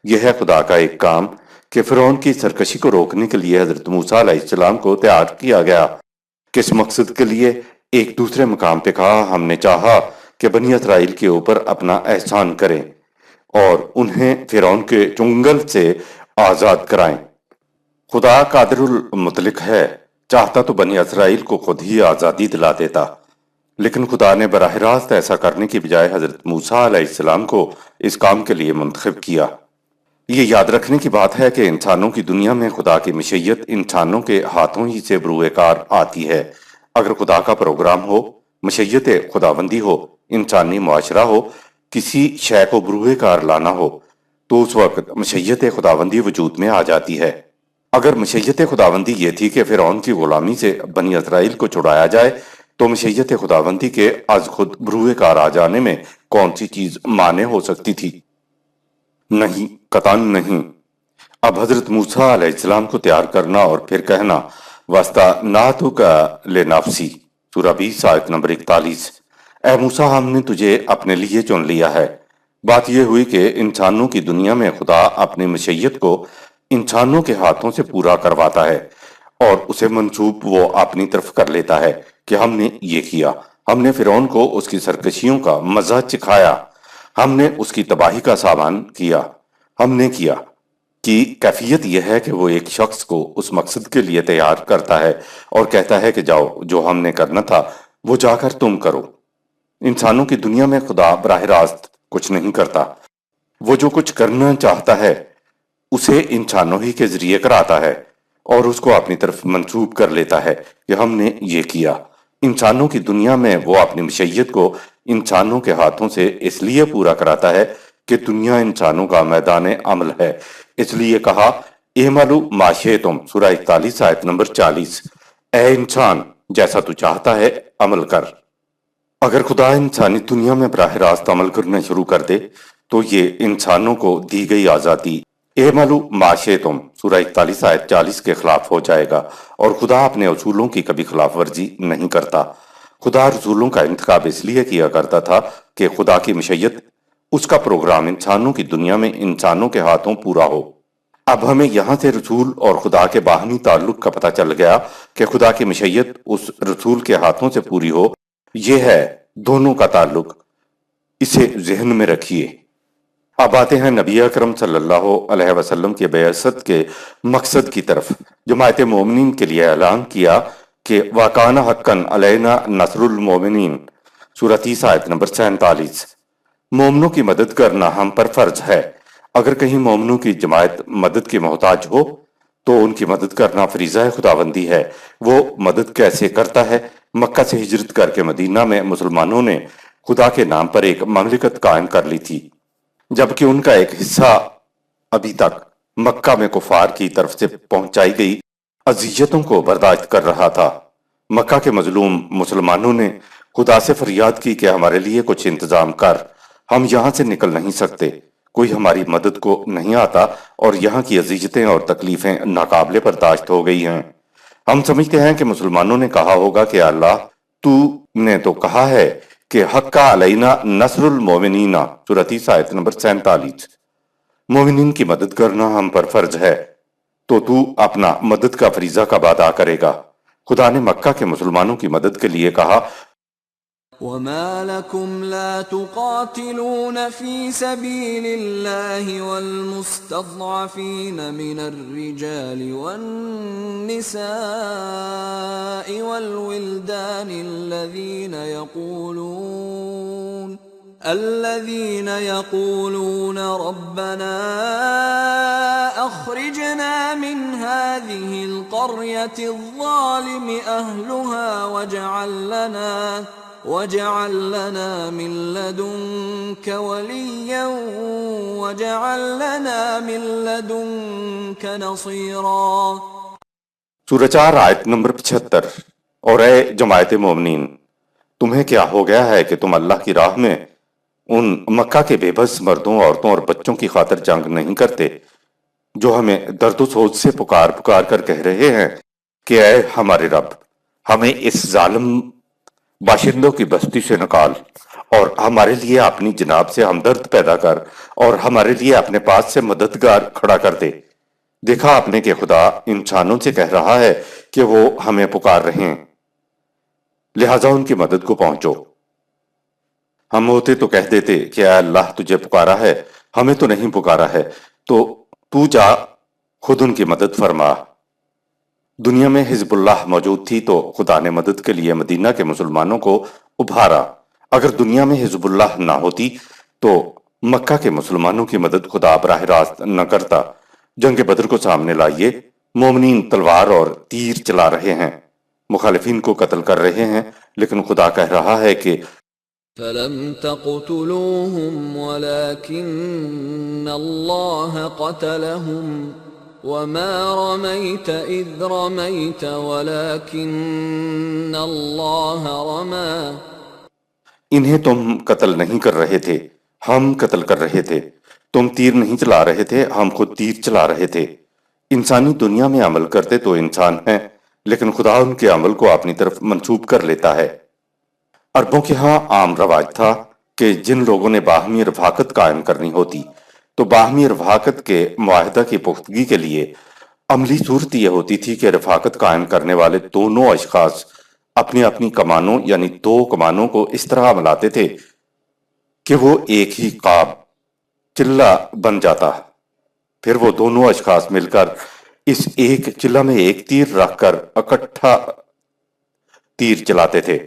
یہ ہے خدا کا ایک کام کہ فرعون کی سرکشی کو روکنے کے لیے حضرت موسیٰ علیہ السلام کو تیار کیا گیا۔ کس مقصد کے لیے؟ ایک دوسرے مقام پہ کہا ہم نے چاہا کہ بنی اسرائیل کے اوپر اپنا احسان کریں اور انہیں فرعون کے چنگل سے آزاد کرائیں۔ خدا قادر المطلق ہے، چاہتا تو بنی اسرائیل کو خود ہی آزادی دلا دیتا، لیکن خدا نے براہ راست ایسا کرنے کی بجائے حضرت موسیٰ علیہ السلام کو اس کام کے لیے منتخب کیا۔ یہ یاد رکھنے کی بات ہے کہ انسانوں کی دنیا میں خدا کی مشیت انسانوں کے ہاتھوں ہی سے بروئے کار آتی ہے۔ اگر خدا کا پروگرام ہو، مشیت خداوندی ہو، انسانی معاشرہ ہو، کسی شے کو بروئے کار لانا ہو تو اس وقت مشیت خداوندی وجود میں آ جاتی ہے۔ اگر مشیت خداوندی یہ تھی کہ فرعون کی غلامی سے بنی اسرائیل کو چھڑایا جائے تو مشیت خداوندی کے از خود بروئے کار آ جانے میں کون سی چیز مانع ہو سکتی تھی؟ نہیں، قطعاً نہیں۔ اب حضرت موسیٰ علیہ السلام کو تیار کرنا اور پھر کہنا واسطہ نعتوں کا لنفسی سورہ 20 آیت نمبر 41۔ اے موسیٰ ہم نے تجھے اپنے لیے چن لیا ہے۔ بات یہ ہوئی کہ انسانوں کی دنیا میں خدا اپنی مشیت کو انسانوں کے ہاتھوں سے پورا کرواتا ہے اور اسے منسوب وہ اپنی طرف کر لیتا ہے کہ ہم نے یہ کیا، ہم نے فرعون کو اس کی سرکشیوں کا مزہ چکھایا، ہم نے اس کی تباہی کا سامان کیا، ہم نے کیا۔ کی کیفیت یہ ہے کہ وہ ایک شخص کو اس مقصد کے لیے تیار کرتا ہے اور کہتا ہے کہ جاؤ، جو ہم نے کرنا تھا وہ جا کر تم کرو۔ انسانوں کی دنیا میں خدا براہ راست کچھ نہیں کرتا، وہ جو کچھ کرنا چاہتا ہے اسے انسانوں ہی کے ذریعے کراتا ہے اور اس کو اپنی طرف منسوب کر لیتا ہے کہ ہم نے یہ کیا۔ انسانوں کی دنیا میں وہ اپنی مشیت کو انسانوں کے ہاتھوں سے اس لیے پورا کراتا ہے کہ دنیا انسانوں کا میدان عمل ہے، اس لیے کہا اعملوا ما شئتم سورہ 41 آیت نمبر 40۔ اے انسان جیسا تو چاہتا ہے عمل کر۔ اگر خدا انسانی دنیا میں براہ راست عمل کرنا شروع کر دے تو یہ انسانوں کو دی گئی آزادی اعملوا ما شئتم سورہ 41 آیت 40 کے خلاف ہو جائے گا، اور خدا اپنے اصولوں کی کبھی خلاف ورزی نہیں کرتا۔ خدا رسولوں کا انتخاب اس لیے کیا کرتا تھا کہ خدا کی مشیت، اس کا پروگرام انسانوں کی دنیا میں انسانوں کے ہاتھوں پورا ہو۔ اب ہمیں یہاں سے رسول اور خدا کے باہمی تعلق کا پتہ چل گیا کہ خدا کی مشیت اس رسول کے ہاتھوں سے پوری ہو، یہ ہے دونوں کا تعلق، اسے ذہن میں رکھیے۔ اب آتے ہیں نبی اکرم صلی اللہ علیہ وسلم کے بعثت کے مقصد کی طرف۔ جماعت مومنین کے لیے اعلان کیا کہ وَكَانَ حَقًّا عَلَيْنَا نَصْرُ الْمُؤْمِنِينَ سورہ 30 آیت نمبر 47۔ مومنوں کی مدد کرنا ہم پر فرض ہے۔ اگر کہیں مومنوں کی جماعت مدد کی محتاج ہو تو ان کی مدد کرنا فریضہ خداوندی ہے۔ وہ مدد کیسے کرتا ہے؟ مکہ سے ہجرت کر کے مدینہ میں مسلمانوں نے خدا کے نام پر ایک مملکت قائم کر لی تھی، جبکہ ان کا ایک حصہ ابھی تک مکہ میں کفار کی طرف سے پہنچائی گئی اذیتوں کو برداشت کر رہا تھا۔ مکہ کے مظلوم مسلمانوں نے خدا سے فریاد کی کہ ہمارے لیے کچھ انتظام کر، ہم یہاں سے نکل نہیں سکتے، کوئی ہماری مدد کو نہیں آتا اور یہاں کی اذیتیں اور تکلیفیں ناقابل برداشت ہو گئی ہیں۔ ہم سمجھتے ہیں کہ مسلمانوں نے کہا ہوگا کہ اللہ تو نے تو کہا ہے کہ حق علینا نصر المومنین سورہ 30 آیت نمبر 47، مومنین کی مدد کرنا ہم پر فرض ہے، تو اپنا مدد کا فریضہ کب ادا کرے گا؟ خدا نے مکہ کے مسلمانوں کی مدد کے لیے کہا وما لكم لا تقاتلون في سبيل الله والمستضعفين من الرجال والنساء والولدان الذين يقولون ربنا أخرجنا من هذه القرية الظالم أهلها واجعل لنا من لدنك وليا واجعل لنا من لدنك نصيرا۔ سورہ 4 آیت نمبر 75۔ اور اے جماعت مومنین، تمہیں کیا ہو گیا ہے کہ تم اللہ کی راہ میں ان مکہ کے بے بس مردوں، عورتوں اور بچوں کی خاطر جنگ نہیں کرتے جو ہمیں درد و سوز سے پکار پکار کر کہہ رہے ہیں کہ اے ہمارے رب، ہمیں اس ظالم باشندوں کی بستی سے نکال اور ہمارے لیے اپنی جناب سے ہمدرد پیدا کر اور ہمارے لیے اپنے پاس سے مددگار کھڑا کر دے۔ دیکھا آپ نے کہ خدا انسانوں سے کہہ رہا ہے کہ وہ ہمیں پکار رہے ہیں، لہٰذا ان کی مدد کو پہنچو۔ ہم ہوتے تو کہہ دیتے کہ اے اللہ، تجھے پکارا ہے، ہمیں تو نہیں پکارا ہے، تو جا خود ان کی مدد فرما۔ دنیا میں حزب اللہ موجود تھی تو خدا نے مدد کے لیے مدینہ کے مسلمانوں کو ابھارا۔ اگر دنیا میں حزب اللہ نہ ہوتی تو مکہ کے مسلمانوں کی مدد خدا براہ راست نہ کرتا۔ جنگ بدر کو سامنے لائیے، مومنین تلوار اور تیر چلا رہے ہیں، مخالفین کو قتل کر رہے ہیں، لیکن خدا کہہ رہا ہے کہ فَلَمْ تَقْتُلُوهُمْ وَلَكِنَّ اللَّهَ قَتَلَهُمْ وَمَا رَمَيْتَ إِذْ رَمَيْتَ وَلَكِنَّ اللَّهَ رَمَى۔ انہیں تم قتل نہیں کر رہے تھے، ہم قتل کر رہے تھے۔ تم تیر نہیں چلا رہے تھے، ہم خود تیر چلا رہے تھے۔ انسانی دنیا میں عمل کرتے تو انسان ہیں، لیکن خدا ان کے عمل کو اپنی طرف منسوب کر لیتا ہے۔ عربوں کے ہاں عام رواج تھا کہ جن لوگوں نے باہمی رفاقت قائم کرنی ہوتی تو باہمی رفاقت کے معاہدہ کی پختگی کے لیے عملی صورت یہ ہوتی تھی کہ رفاقت قائم کرنے والے دونوں اشخاص اپنی اپنی کمانوں یعنی 2 کمانوں کو اس طرح ملاتے تھے کہ وہ ایک ہی قاب چلہ بن جاتا، پھر وہ دونوں اشخاص مل کر اس ایک چلہ میں ایک تیر رکھ کر اکٹھا تیر چلاتے تھے۔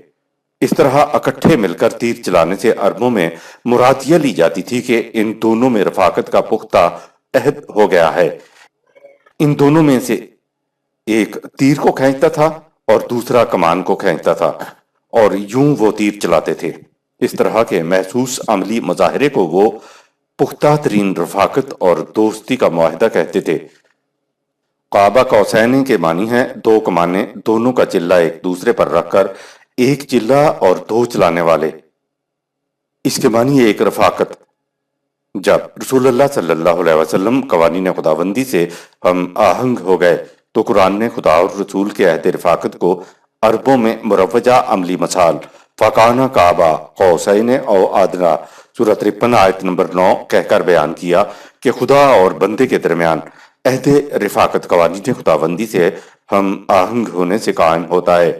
اس طرح اکٹھے مل کر تیر چلانے سے عربوں میں مراد یہ لی جاتی تھی کہ ان دونوں میں رفاقت کا پختہ عہد ہو گیا ہے۔ ان دونوں میں سے ایک تیر کو کھینچتا تھا اور دوسرا کمان کو کھینچتا تھا، اور یوں وہ تیر چلاتے تھے۔ اس طرح کے محسوس عملی مظاہرے کو وہ پختہ ترین رفاقت اور دوستی کا معاہدہ کہتے تھے۔ قاب قوسین کے معنی ہیں 2 کمانیں دونوں کا چلہ ایک دوسرے پر رکھ کر ایک چلہ اور 2 چلانے والے، اس کے معنی ایک رفاقت۔ جب رسول اللہ صلی اللہ علیہ وسلم قوانین خداوندی سے ہم آہنگ ہو گئے تو قرآن نے خدا اور رسول کے عہد رفاقت کو عربوں میں مروجہ عملی مثال فَكَانَ قَابَ قَوْسَيْنِ أَوْ أَدْنَىٰ سورہ 53 آیت نمبر 9 کہہ کر بیان کیا کہ خدا اور بندے کے درمیان عہد رفاقت قوانین خداوندی سے ہم آہنگ ہونے سے قائم ہوتا ہے۔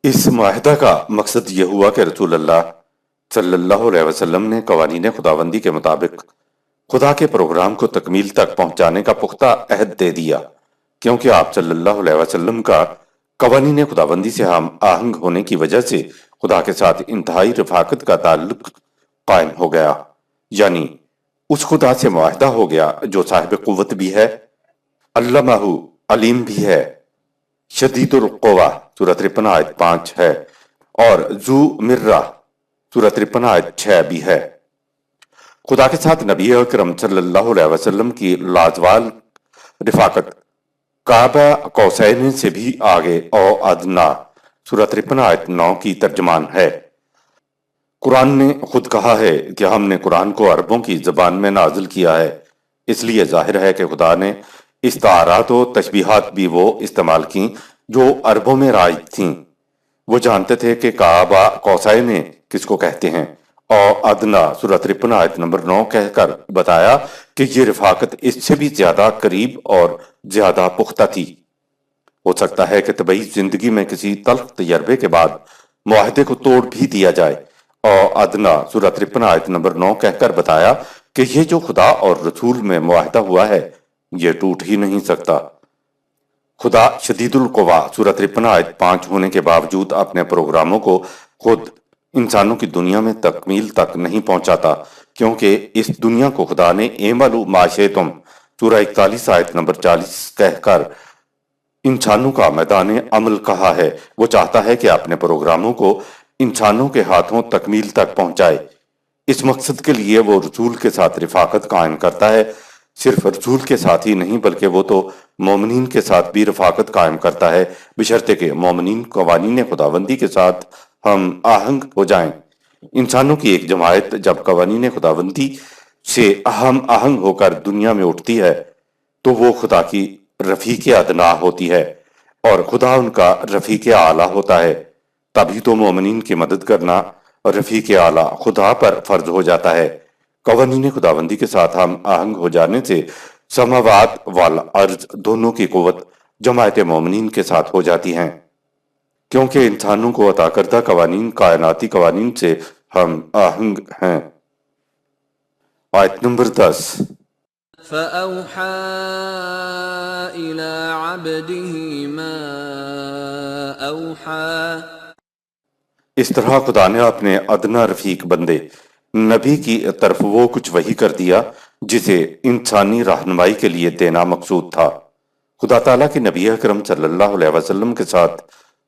اس معاہدہ کا مقصد یہ ہوا کہ رسول اللہ صلی اللہ علیہ وسلم نے قوانین خداوندی کے مطابق خدا کے پروگرام کو تکمیل تک پہنچانے کا پختہ عہد دے دیا، کیونکہ آپ صلی اللہ علیہ وسلم کا قوانین خداوندی سے ہم آہنگ ہونے کی وجہ سے خدا کے ساتھ انتہائی رفاقت کا تعلق قائم ہو گیا، یعنی اس خدا سے معاہدہ ہو گیا جو صاحب قوت بھی ہے، علمہ علیم بھی ہے، شدید القوہ سورہ 53 آیت 5 ہے، اور ذو مرہ سورہ 53 آیت 6 بھی ہے۔ خدا کے ساتھ نبی اکرم صلی اللہ علیہ وسلم کی لازوال رفاقت کعبہ قوسین سے بھی آگے او ادنا سورہ 53 آیت 9 کی ترجمان ہے۔ قرآن نے خود کہا ہے کہ ہم نے قرآن کو عربوں کی زبان میں نازل کیا ہے، اس لیے ظاہر ہے کہ خدا نے استعارات و تشبیہات بھی وہ استعمال کی جو عربوں میں رائج تھیں۔ وہ جانتے تھے کہ کعبہ قوسین کس کو کہتے ہیں، اور ادنا سورہ 53 آیت نمبر 9 کہہ کر بتایا کہ یہ رفاقت اس سے بھی زیادہ قریب اور زیادہ پختہ تھی۔ ہو سکتا ہے کہ طبعی زندگی میں کسی تلخ تجربے کے بعد معاہدے کو توڑ بھی دیا جائے، اور ادنا سورہ 53 آیت نمبر 9 کہہ کر بتایا کہ یہ جو خدا اور رسول میں معاہدہ ہوا ہے یہ ٹوٹ ہی نہیں سکتا۔ خدا شدید القوا سورہ 53 آیت 5 ہونے کے باوجود اپنے پروگراموں کو خود انسانوں کی دنیا میں تکمیل تک نہیں پہنچاتا، کیونکہ اس دنیا کو خدا نے اعملوا ما شئتم سورہ 41 آیت نمبر 40 کہہ کر انسانوں کا میدان عمل کہا ہے۔ وہ چاہتا ہے کہ اپنے پروگراموں کو انسانوں کے ہاتھوں تکمیل تک پہنچائے۔ اس مقصد کے لیے وہ رسول کے ساتھ رفاقت قائم کرتا ہے، صرف رسول کے ساتھ ہی نہیں بلکہ وہ تو مومنین کے ساتھ بھی رفاقت قائم کرتا ہے، بشرطے کہ مومنین قوانین خداوندی کے ساتھ ہم آہنگ ہو جائیں۔ انسانوں کی ایک جماعت جب قوانین خداوندی سے ہم آہنگ ہو کر دنیا میں اٹھتی ہے تو وہ خدا کی رفیق ادنا ہوتی ہے اور خدا ان کا رفیق اعلیٰ ہوتا ہے۔ تبھی تو مومنین کی مدد کرنا رفیق اعلیٰ خدا پر فرض ہو جاتا ہے۔ قوانین خداوندی کے ساتھ ہم آہنگ ہو جانے سے سماوات والارض دونوں کی قوت جماعت مومنین کے ساتھ ہو جاتی ہیں، کیونکہ انسانوں کو عطا کردہ قوانین کائناتی قوانین سے ہم آہنگ ہیں۔ آیت نمبر 10۔ فَأَوْحَى إِلَى عَبْدِهِ مَا أَوْحَى۔ اس طرح خدا نے اپنے ادنا رفیق بندے نبی کی طرف وہ کچھ وحی کر دیا جسے انسانی رہنمائی کے لیے دینا مقصود تھا۔ خدا تعالیٰ کے نبی اکرم صلی اللہ علیہ وسلم کے ساتھ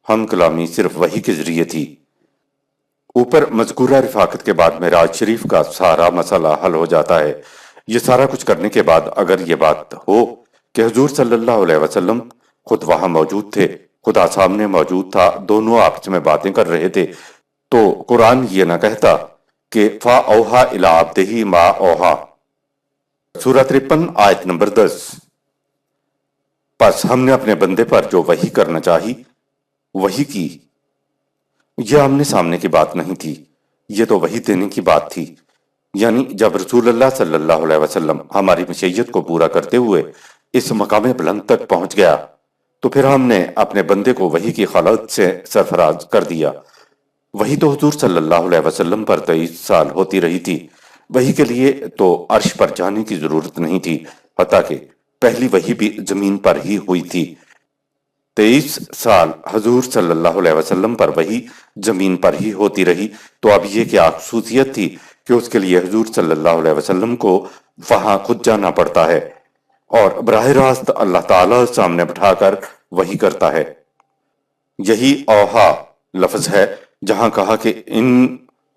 ہم کلامی صرف وحی کے ذریعے تھی۔ اوپر مذکورہ رفاقت کے بعد معراج شریف کا سارا مسئلہ حل ہو جاتا ہے۔ یہ سارا کچھ کرنے کے بعد اگر یہ بات ہو کہ حضور صلی اللہ علیہ وسلم خود وہاں موجود تھے، خدا سامنے موجود تھا، دونوں آپس میں باتیں کر رہے تھے، تو قرآن یہ نہ کہتا کہ فَأَوْحَى إِلَىٰ عَبْدِهِ مَا أَوْحَىٰ سورہ 53 آیت نمبر 10۔ پس ہم نے اپنے بندے پر جو وحی کرنا چاہی وحی کی۔ یہ آمنے سامنے کی بات نہیں تھی، یہ تو وحی دینے کی بات تھی۔ یعنی جب رسول اللہ صلی اللہ علیہ وسلم ہماری مشیت کو پورا کرتے ہوئے اس مقام بلند تک پہنچ گیا تو پھر ہم نے اپنے بندے کو وحی کی خلوت سے سرفراز کر دیا۔ وحی تو حضور صلی اللہ علیہ وسلم پر 23 سال ہوتی رہی تھی۔ وحی کے لیے تو عرش پر جانے کی ضرورت نہیں تھی، حتیٰ کہ پہلی وحی بھی زمین پر ہی ہوئی تھی۔ 23 سال حضور صلی اللہ علیہ وسلم پر وحی زمین پر ہی ہوتی رہی، تو اب یہ کیا خصوصیت تھی کہ اس کے لیے حضور صلی اللہ علیہ وسلم کو وہاں خود جانا پڑتا ہے اور براہ راست اللہ تعالیٰ سامنے بٹھا کر وحی کرتا ہے۔ یہی اوحا لفظ ہے جہاں کہا کہ ان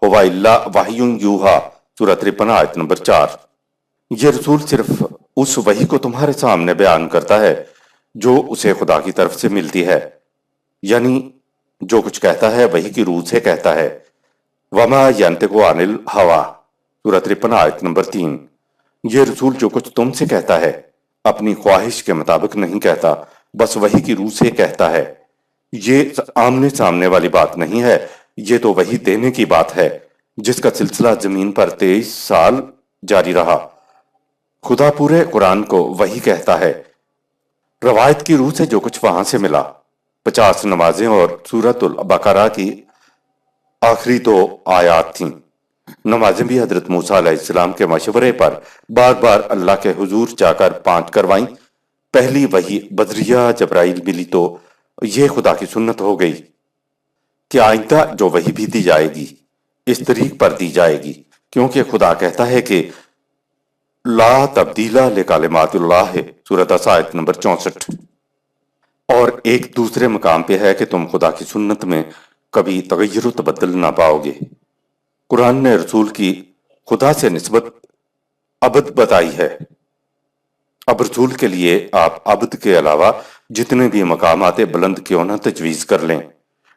ہوا الا وحی یوحا سورہ 53 آیت نمبر 4۔ یہ رسول صرف اس وحی کو تمہارے سامنے بیان کرتا ہے جو اسے خدا کی طرف سے ملتی ہے، یعنی جو کچھ کہتا ہے وحی کی روح سے کہتا ہے۔ وما ینطق عن الہوا سورہ 53 آیت نمبر 3۔ یہ رسول جو کچھ تم سے کہتا ہے اپنی خواہش کے مطابق نہیں کہتا، بس وحی کی روح سے کہتا ہے۔ یہ آمنے سامنے والی بات نہیں ہے، یہ تو وحی دینے کی بات ہے جس کا سلسلہ زمین پر 23 سال جاری رہا۔ خدا پورے قرآن کو وحی کہتا ہے۔ روایت کی روح سے جو کچھ وہاں سے ملا 50 نمازیں اور سورۃ البقرہ کی آخری 2 آیات تھیں۔ نمازیں بھی حضرت موسیٰ علیہ السلام کے مشورے پر بار بار اللہ کے حضور جا کر 5 کروائیں۔ پہلی وحی بذریعہ جبرائیل ملی تو یہ خدا کی سنت ہو گئی کہ آئندہ جو وحی بھی دی جائے گی اس طریق پر دی جائے گی، کیونکہ خدا کہتا ہے کہ لا تبدیل لکلمات اللہ سورہ 10 آیت نمبر 64۔ اور ایک دوسرے مقام پہ ہے کہ تم خدا کی سنت میں کبھی تغیر و تبدل نہ پاؤ گے۔ قرآن نے رسول کی خدا سے نسبت عبد بتائی ہے۔ اب رسول کے لیے آپ عبد کے علاوہ جتنے بھی مقامات بلند کیوں نہ تجویز کر لیں،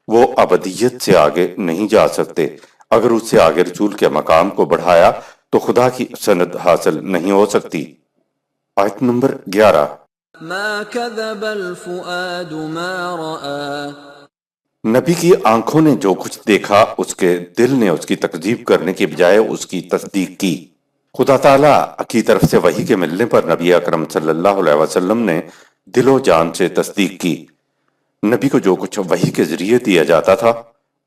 وہ عبدیت سے آگے نہیں جا سکتے۔ اگر اس سے آگے رسول کے مقام کو بڑھایا تو خدا کی سند حاصل نہیں ہو سکتی۔ آیت نمبر 11۔ ما كذب الفؤاد ما رأى۔ نبی کی آنکھوں نے جو کچھ دیکھا اس کے دل نے اس کی تکذیب کرنے کی بجائے اس کی تصدیق کی۔ خدا تعالیٰ کی طرف سے وحی کے ملنے پر نبی اکرم صلی اللہ علیہ وسلم نے دل و جان سے تصدیق کی۔ نبی کو جو کچھ وحی کے ذریعے دیا جاتا تھا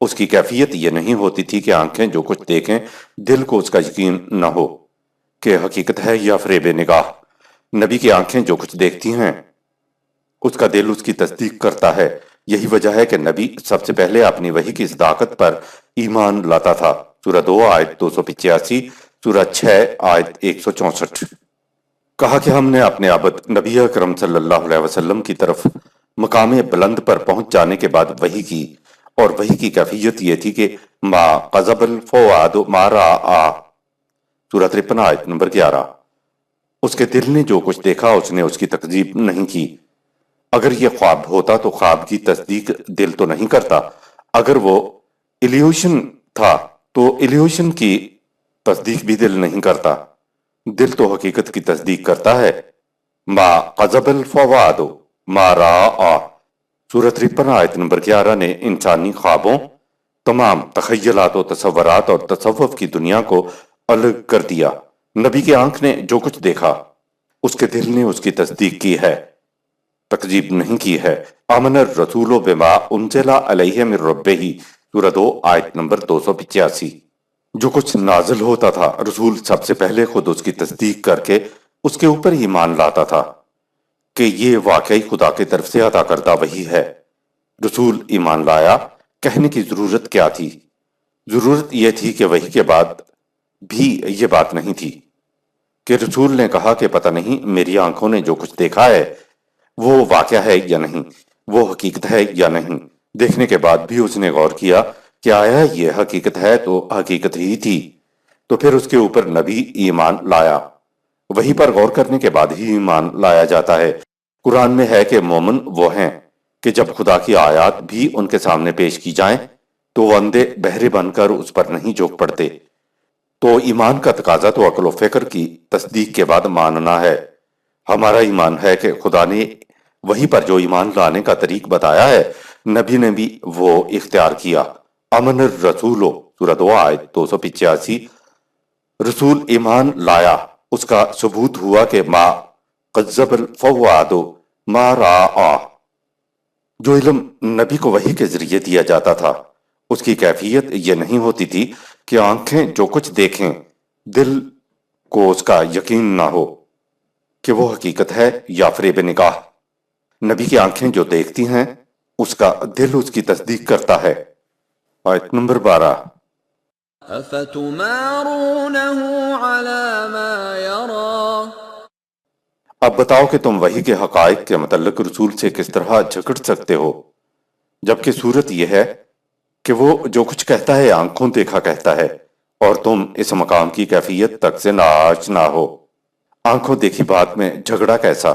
اس کی کیفیت یہ نہیں ہوتی تھی کہ آنکھیں جو کچھ دیکھیں دل کو اس کا یقین نہ ہو کہ حقیقت ہے یا فریب نگاہ۔ نبی کی آنکھیں جو کچھ دیکھتی ہیں اس کا دل اس کی تصدیق کرتا ہے۔ یہی وجہ ہے کہ نبی سب سے پہلے اپنی وحی کی صداقت پر ایمان لاتا تھا۔ سورہ 2 آیت 285، سورہ 6 آیت 164۔ کہا کہ ہم نے اپنے عبد نبی اکرم صلی اللہ علیہ وسلم کی طرف مقام بلند پر پہنچ جانے کے بعد وحی کی، اور وحی کی کیفیت یہ تھی کہ ما قذب الفؤاد ما رأى، سورہ 53 آیت نمبر 11۔ اس کے دل نے جو کچھ دیکھا اس نے اس کی تکذیب نہیں کی۔ اگر یہ خواب ہوتا تو خواب کی تصدیق دل تو نہیں کرتا، اگر وہ ایلیوشن تھا تو ایلیوشن کی تصدیق بھی دل نہیں کرتا۔ دل تو حقیقت کی تصدیق کرتا ہے۔ ما قذب الفؤاد ما رأى، سورہ 53 آیت نمبر 11 نے انسانی خوابوں، تمام تخیلات و تصورات اور تصوف کی دنیا کو الگ کر دیا۔ نبی کی آنکھ نے جو کچھ دیکھا اس کے دل نے اس کی تصدیق کی ہے، تکذیب نہیں کی ہے۔ آمن الرسول بما انزل علیہ من ربہ، سورہ 2 آیت نمبر 285۔ جو کچھ نازل ہوتا تھا رسول سب سے پہلے خود اس کی تصدیق کر کے اس کے اوپر ایمان لاتا تھا کہ یہ واقعی خدا کی طرف سے عطا کردہ وحی ہے۔ رسول ایمان لایا۔ کہنے کی ضرورت کیا تھی؟ ضرورت یہ تھی کہ وحی کے بعد بھی یہ بات نہیں تھی کہ رسول نے کہا کہ پتہ نہیں میری آنکھوں نے جو کچھ دیکھا ہے وہ واقعہ ہے یا نہیں، وہ حقیقت ہے یا نہیں۔ دیکھنے کے بعد بھی اس نے غور کیا کہ آیا یہ حقیقت ہے تو حقیقت ہی تھی، تو پھر اس کے اوپر نبی ایمان لایا۔ وحی پر غور کرنے کے بعد ہی ایمان لایا جاتا ہے۔ قرآن میں ہے کہ مومن وہ ہیں کہ جب خدا کی آیات بھی ان کے سامنے پیش کی جائیں تو وہ اندھے بہرے بن کر اس پر نہیں جھک پڑتے۔ تو ایمان کا تقاضا تو عقل و فکر کی تصدیق کے بعد ماننا ہے۔ ہمارا ایمان ہے کہ خدا نے وحی پر جو ایمان لانے کا طریق بتایا ہے نبی نے بھی وہ اختیار کیا۔ امن الرسول، سورہ 2 آیت 285۔ رسول ایمان لایا، اس کا ثبوت ہوا کہ ما قذب الفؤاد ما رأى۔ جو علم نبی کو وحی کے ذریعے دیا جاتا تھا اس کی کیفیت یہ نہیں ہوتی تھی کہ آنکھیں جو کچھ دیکھیں دل کو اس کا یقین نہ ہو کہ وہ حقیقت ہے یا فریب نگاہ۔ نبی کی آنکھیں جو دیکھتی ہیں اس کا دل اس کی تصدیق کرتا ہے۔ آیت نمبر 12۔ أفتمارونه على ما يرى، اب بتاؤ کہ تم وحی کے حقائق کے متعلق رسول سے کس طرح جھگڑ سکتے ہو، جبکہ صورت یہ ہے کہ وہ جو کچھ کہتا ہے آنکھوں دیکھا کہتا ہے، اور تم اس مقام کی کیفیت تک سے ناآشنا ہو۔ آنکھوں دیکھی بات میں جھگڑا کیسا؟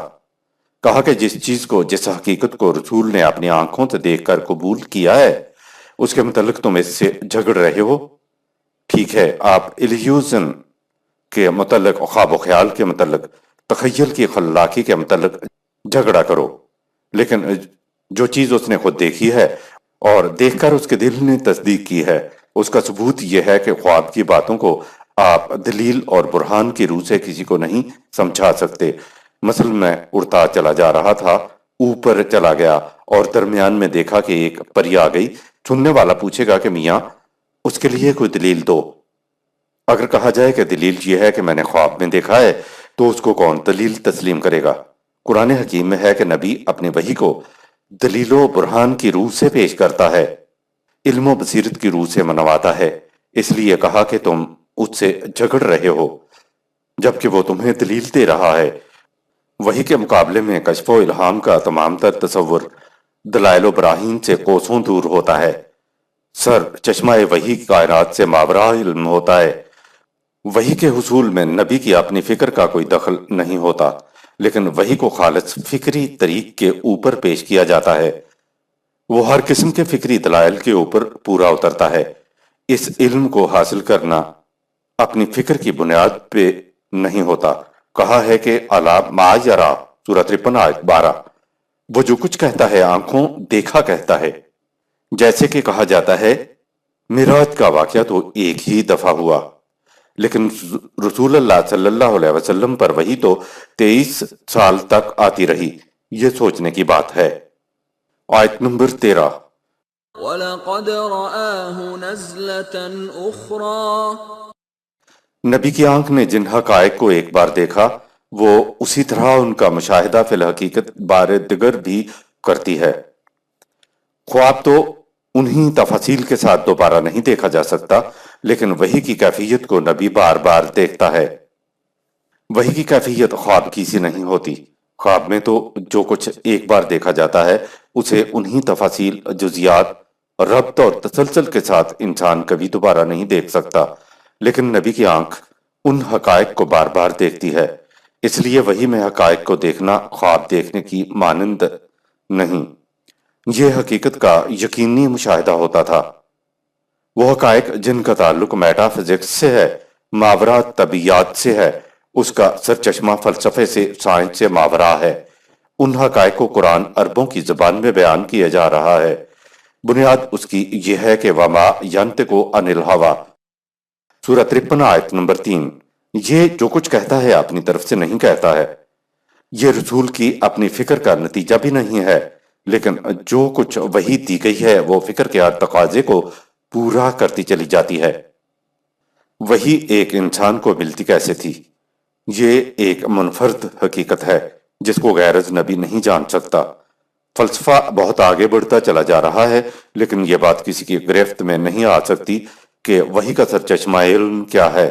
کہا کہ جس چیز کو، جس حقیقت کو رسول نے اپنی آنکھوں سے دیکھ کر قبول کیا ہے اس کے متعلق تم اس سے جھگڑ رہے ہو۔ ٹھیک ہے، آپ ایلیوژن کے متعلق، خواب و خیال کے متعلق، تخیل کی خلاقی کے متعلق جھگڑا کرو، لیکن جو چیز اس نے خود دیکھی ہے اور دیکھ کر اس کے دل نے تصدیق کی ہے اس کا ثبوت یہ ہے کہ خواب کی باتوں کو آپ دلیل اور برہان کی روح سے کسی کو نہیں سمجھا سکتے۔ مثلا میں اڑتا چلا جا رہا تھا، اوپر چلا گیا اور درمیان میں دیکھا کہ ایک پری آ گئی۔ سننے والا پوچھے گا کہ میاں اس کے لیے کوئی دلیل دو۔ اگر کہا جائے کہ دلیل یہ ہے کہ میں نے خواب میں دیکھا ہے تو اس کو کون دلیل تسلیم کرے گا؟ قرآن حکیم میں ہے کہ نبی اپنے وحی کو دلیل و برہان کی روح سے پیش کرتا ہے، علم و بصیرت کی روح سے منواتا ہے۔ اس لیے کہا کہ تم اس سے جھگڑ رہے ہو جبکہ وہ تمہیں دلیل دے رہا ہے۔ وحی کے مقابلے میں کشف و الہام کا تمام تر تصور دلائل و براہین سے کوسوں دور ہوتا ہے۔ سر چشمہ وحی کائنات سے ماورا علم ہوتا ہے۔ وحی کے حصول میں نبی کی اپنی فکر کا کوئی دخل نہیں ہوتا، لیکن وحی کو خالص فکری طریق کے اوپر پیش کیا جاتا ہے۔ وہ ہر قسم کے فکری دلائل کے اوپر پورا اترتا ہے۔ اس علم کو حاصل کرنا اپنی فکر کی بنیاد پہ نہیں ہوتا۔ کہا ہے کہ الا ما یرا، سورہ 53 آیت 12۔ وہ جو کچھ کہتا ہے آنکھوں دیکھا کہتا ہے۔ جیسے کہ کہا جاتا ہے معراج کا واقعہ تو ایک ہی دفعہ ہوا، لیکن رسول اللہ صلی اللہ علیہ وسلم پر وحی تو 23 سال تک آتی رہی۔ یہ سوچنے کی بات ہے۔ آیت نمبر 13۔ وَلَقَدْ رَآهُ نَزْلَةً أُخْرَى نبی کی آنکھ نے جن حقائق کو ایک بار دیکھا وہ اسی طرح ان کا مشاہدہ فی الحقیقت بار دیگر بھی کرتی ہے۔ خواب تو انہی تفاصیل کے ساتھ دوبارہ نہیں دیکھا جا سکتا، لیکن وحی کی کیفیت کو نبی بار بار دیکھتا ہے۔ وحی کی کیفیت خواب کی سی نہیں ہوتی۔ خواب میں تو جو کچھ ایک بار دیکھا جاتا ہے اسے انہی تفاصیل، جزیات، ربط اور تسلسل کے ساتھ انسان کبھی دوبارہ نہیں دیکھ سکتا، لیکن نبی کی آنکھ ان حقائق کو بار بار دیکھتی ہے۔ اس لیے وحی میں حقائق کو دیکھنا خواب دیکھنے کی مانند نہیں، یہ حقیقت کا یقینی مشاہدہ ہوتا تھا۔ وہ حقائق جن کا تعلق میٹا فزکس سے ہے، ماورا طبیعیات سے ہے، اس کا سرچشمہ فلسفے سے، سائنس سے ماورا ہے۔ ان حقائق کو قرآن عربوں کی زبان میں بیان کیا جا رہا ہے۔ بنیاد اس کی یہ ہے کہ وما ینطق عن الہویٰ، سورہ 53 آیت نمبر 3، یہ جو کچھ کہتا ہے اپنی طرف سے نہیں کہتا ہے، یہ رسول کی اپنی فکر کا نتیجہ بھی نہیں ہے، لیکن جو کچھ وحی دی گئی ہے وہ فکر کے ہر تقاضے کو پورا کرتی چلی جاتی ہے۔ وحی ایک انسان کو ملتی کیسے تھی؟ یہ ایک منفرد حقیقت ہے جس کو غیر از نبی نہیں جان سکتا۔ فلسفہ بہت آگے بڑھتا چلا جا رہا ہے، لیکن یہ بات کسی کی گرفت میں نہیں آ سکتی کہ وحی کا سرچشمہ علم کیا ہے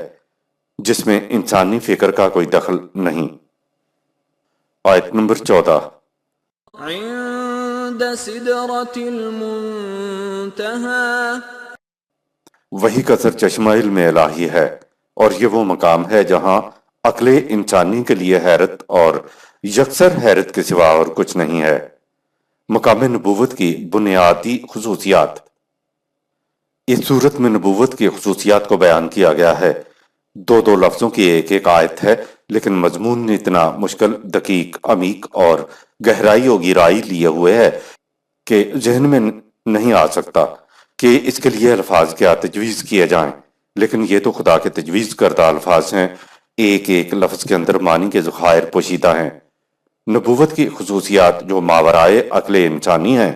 جس میں انسانی فکر کا کوئی دخل نہیں۔ آیت نمبر 14۔ عند سدرة المنتہى، وحی کا سرچشمہ علم الہی ہے، اور یہ وہ مقام ہے جہاں عقل انسانی کے لیے حیرت اور یکسر حیرت کے سوا اور کچھ نہیں ہے۔ مقام نبوت کی بنیادی خصوصیات۔ اس صورت میں نبوت کی خصوصیات کو بیان کیا گیا ہے۔ دو لفظوں کی ایک ایک آیت ہے، لیکن مضمون اتنا مشکل، دقیق، عمیق اور گہرائی و گہرائی لیے ہوئے ہے کہ ذہن میں نہیں آ سکتا کہ اس کے لیے الفاظ کیا تجویز کیے جائیں، لیکن یہ تو خدا کے تجویز کردہ الفاظ ہیں۔ ایک ایک لفظ کے اندر معنی کے ذخائر پوشیدہ ہیں۔ نبوت کی خصوصیات جو ماورائے عقل انسانی ہیں،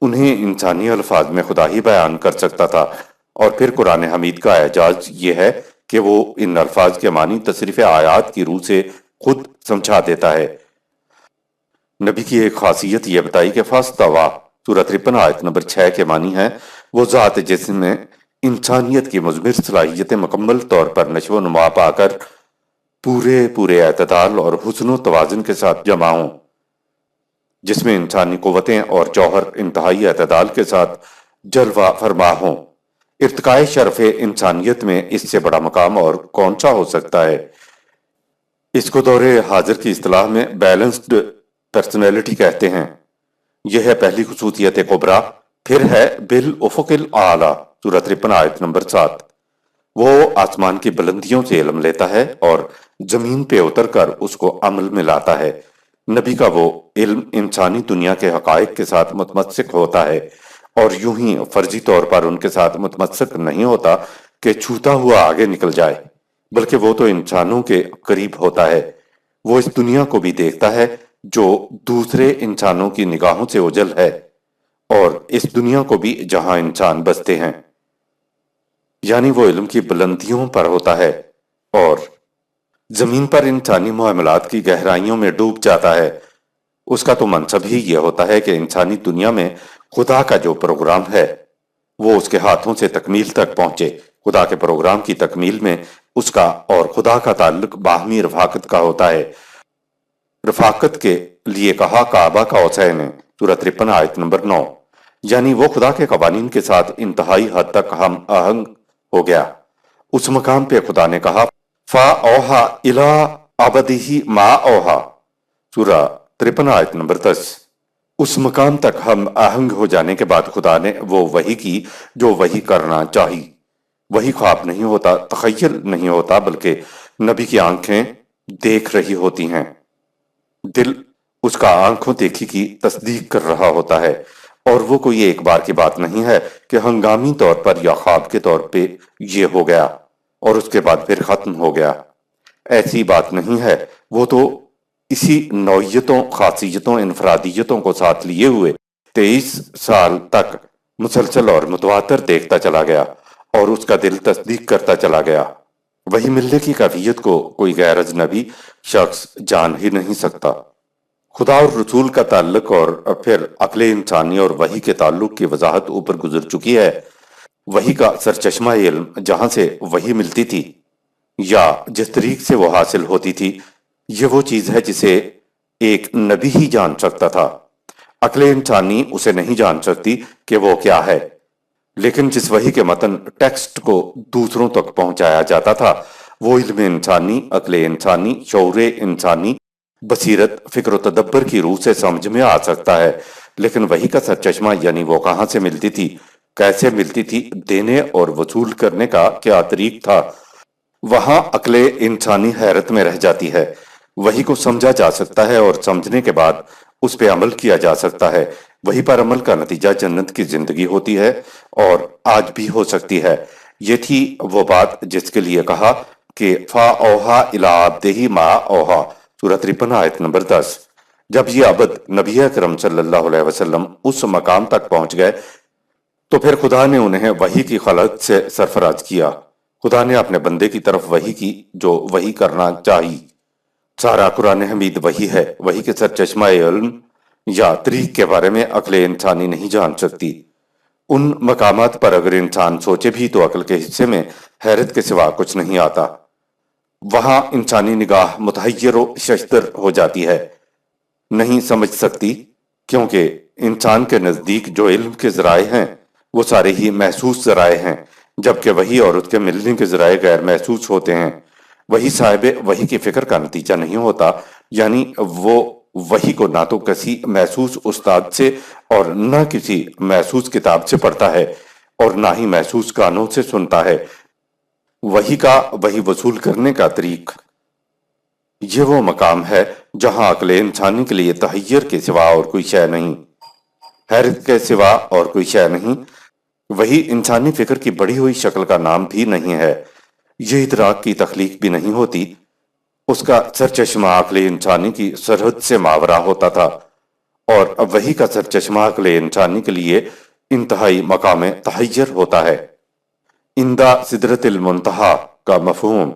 انہیں انسانی الفاظ میں خدا ہی بیان کر سکتا تھا، اور پھر قرآن حمید کا اعجاز یہ ہے کہ وہ ان الفاظ کے معنی تصریف آیات کی روح سے خود سمجھا دیتا ہے۔ نبی کی ایک خاصیت یہ بتائی کہ فاستویٰ، سورہ 53 آیت نمبر 6 کے معنی ہے وہ ذات جس میں انسانیت کی مضمر صلاحیتیں مکمل طور پر نشو و نما پا کر پورے اعتدال اور حسن و توازن کے ساتھ جمع ہوں، جس میں انسانی قوتیں اور جوہر انتہائی اعتدال کے ساتھ جلوہ فرما ہوں۔ ارتقاء شرف انسانیت میں اس سے بڑا مقام اور کون سا ہو سکتا ہے؟ اس کو دور حاضر کی اصطلاح میں بیلنسڈ پرسنالٹی کہتے ہیں۔ یہ ہے پہلی خصوصیت کبریٰ۔ پھر ہے بالافق الاعلیٰ، سورہ 53 آیت نمبر 7۔ وہ آسمان کی بلندیوں سے علم لیتا ہے اور زمین پہ اتر کر اس کو عمل میں لاتا ہے۔ نبی کا وہ علم انسانی دنیا کے حقائق کے ساتھ متمسک ہوتا ہے، اور یوں ہی فرضی طور پر ان کے ساتھ متمسک نہیں ہوتا کہ چھوتا ہوا آگے نکل جائے، بلکہ وہ تو انسانوں کے قریب ہوتا ہے۔ وہ اس دنیا کو بھی دیکھتا ہے جو دوسرے انسانوں کی نگاہوں سے اوجھل ہے، اور اس دنیا کو بھی جہاں انسان بستے ہیں، یعنی وہ علم کی بلندیوں پر ہوتا ہے اور زمین پر انسانی معاملات کی گہرائیوں میں ڈوب جاتا ہے۔ اس کا تو منصب ہی یہ ہوتا ہے کہ انسانی دنیا میں خدا کا جو پروگرام ہے وہ اس کے ہاتھوں سے تکمیل تک پہنچے۔ خدا کے پروگرام کی تکمیل میں اس کا اور خدا کا تعلق باہمی رفاقت کا ہوتا ہے۔ رفاقت کے لیے کہا کعبہ کا قوسین، سورہ 53 آیت نمبر 9، یعنی وہ خدا کے قوانین کے ساتھ انتہائی حد تک ہم آہنگ ہو گیا۔ اس مقام پہ خدا نے کہا فَأَوْحَى إِلَىٰ عَبْدِهِ مَا أَوْحَىٰ، سورہ 53 آیت نمبر 10۔ اس مقام تک ہم آہنگ ہو جانے کے بعد خدا نے وہ وحی کی جو وحی کرنا چاہی۔ وحی خواب نہیں ہوتا، تخیل نہیں ہوتا، بلکہ نبی کی آنکھیں دیکھ رہی ہوتی ہیں، دل اس کا آنکھوں دیکھی کی تصدیق کر رہا ہوتا ہے، اور وہ کوئی ایک بار کی بات نہیں ہے کہ ہنگامی طور پر یا خواب کے طور پہ یہ ہو گیا اور اس کے بعد پھر ختم ہو گیا۔ ایسی بات نہیں ہے، وہ تو اسی نوعیتوں، خاصیتوں، انفرادیتوں کو ساتھ لیے ہوئے 23 سال تک مسلسل اور متواتر دیکھتا چلا گیا اور اس کا دل تصدیق کرتا چلا گیا۔ وہی ملنے کی کیفیت کو کوئی غیر اجنبی شخص جان ہی نہیں سکتا۔ خدا اور رسول کا تعلق اور پھر عقل انسانی اور وحی کے تعلق کی وضاحت اوپر گزر چکی ہے۔ وحی کا سرچشمہ علم جہاں سے وحی ملتی تھی یا جس طریق سے وہ حاصل ہوتی تھی، یہ وہ چیز ہے جسے ایک نبی ہی جان سکتا تھا۔ عقل انسانی اسے نہیں جان سکتی کہ وہ کیا ہے، لیکن جس وحی کے متن ٹیکسٹ کو دوسروں تک پہنچایا جاتا تھا، وہ علم انسانی، عقل انسانی، شعور انسانی، بصیرت، فکر و تدبر کی روح سے سمجھ میں آ سکتا ہے۔ لیکن وحی کا سرچشمہ یعنی وہ کہاں سے ملتی تھی، کیسے ملتی تھی، دینے اور وصول کرنے کا کیا طریق تھا، وہاں عقل انسانی حیرت میں رہ جاتی ہے۔ وحی کو سمجھا جا سکتا ہے اور سمجھنے کے بعد اس پہ عمل کیا جا سکتا ہے۔ وحی پر عمل کا نتیجہ جنت کی زندگی ہوتی ہے اور آج بھی ہو سکتی ہے۔ یہ تھی وہ بات جس کے لیے کہا کہ فا اوہا الی عبدہ ما اوہا، سورہ 53 آیت نمبر 10۔ جب یہ عبد نبی اکرم صلی اللہ علیہ وسلم اس مقام تک پہنچ گئے تو پھر خدا نے انہیں وحی کی خلق سے سرفراز کیا۔ خدا نے اپنے بندے کی طرف وحی کی جو وحی کرنا چاہی۔ سارا قرآن حمید وحی ہے۔ وحی کے سرچشمہ علم یا طریق کے بارے میں عقل انسانی نہیں جان سکتی۔ ان مقامات پر اگر انسان سوچے بھی تو عقل کے حصے میں حیرت کے سوا کچھ نہیں آتا۔ وہاں انسانی نگاہ متحیر و ششدر ہو جاتی ہے، نہیں سمجھ سکتی، کیونکہ انسان کے نزدیک جو علم کے ذرائع ہیں وہ سارے ہی محسوس ذرائع ہیں، جبکہ وحی اور اس کے ملنے کے ذرائع غیر محسوس ہوتے ہیں۔ وحی صاحب وحی کی فکر کا نتیجہ نہیں ہوتا، یعنی وہ وحی کو نہ تو کسی محسوس استاد سے اور نہ کسی محسوس کتاب سے پڑھتا ہے اور نہ ہی محسوس کانوں سے سنتا ہے۔ وحی کا وحی وصول کرنے کا طریق، یہ وہ مقام ہے جہاں عقل انسانی کے لیے تحیر کے سوا اور کوئی شے نہیں، حیرت کے سوا اور کوئی شے نہیں۔ وحی انسانی فکر کی بڑی ہوئی شکل کا نام بھی نہیں ہے، یہ ادراک کی تخلیق بھی نہیں ہوتی۔ اس کا سرچشمہ عقل انسانی کی سرحد سے ماورا ہوتا تھا، اور وحی کا سرچشمہ عقل انسانی کے لیے انتہائی مقام تحیر ہوتا ہے۔ اندہ سدرت المنتہا کا مفہوم۔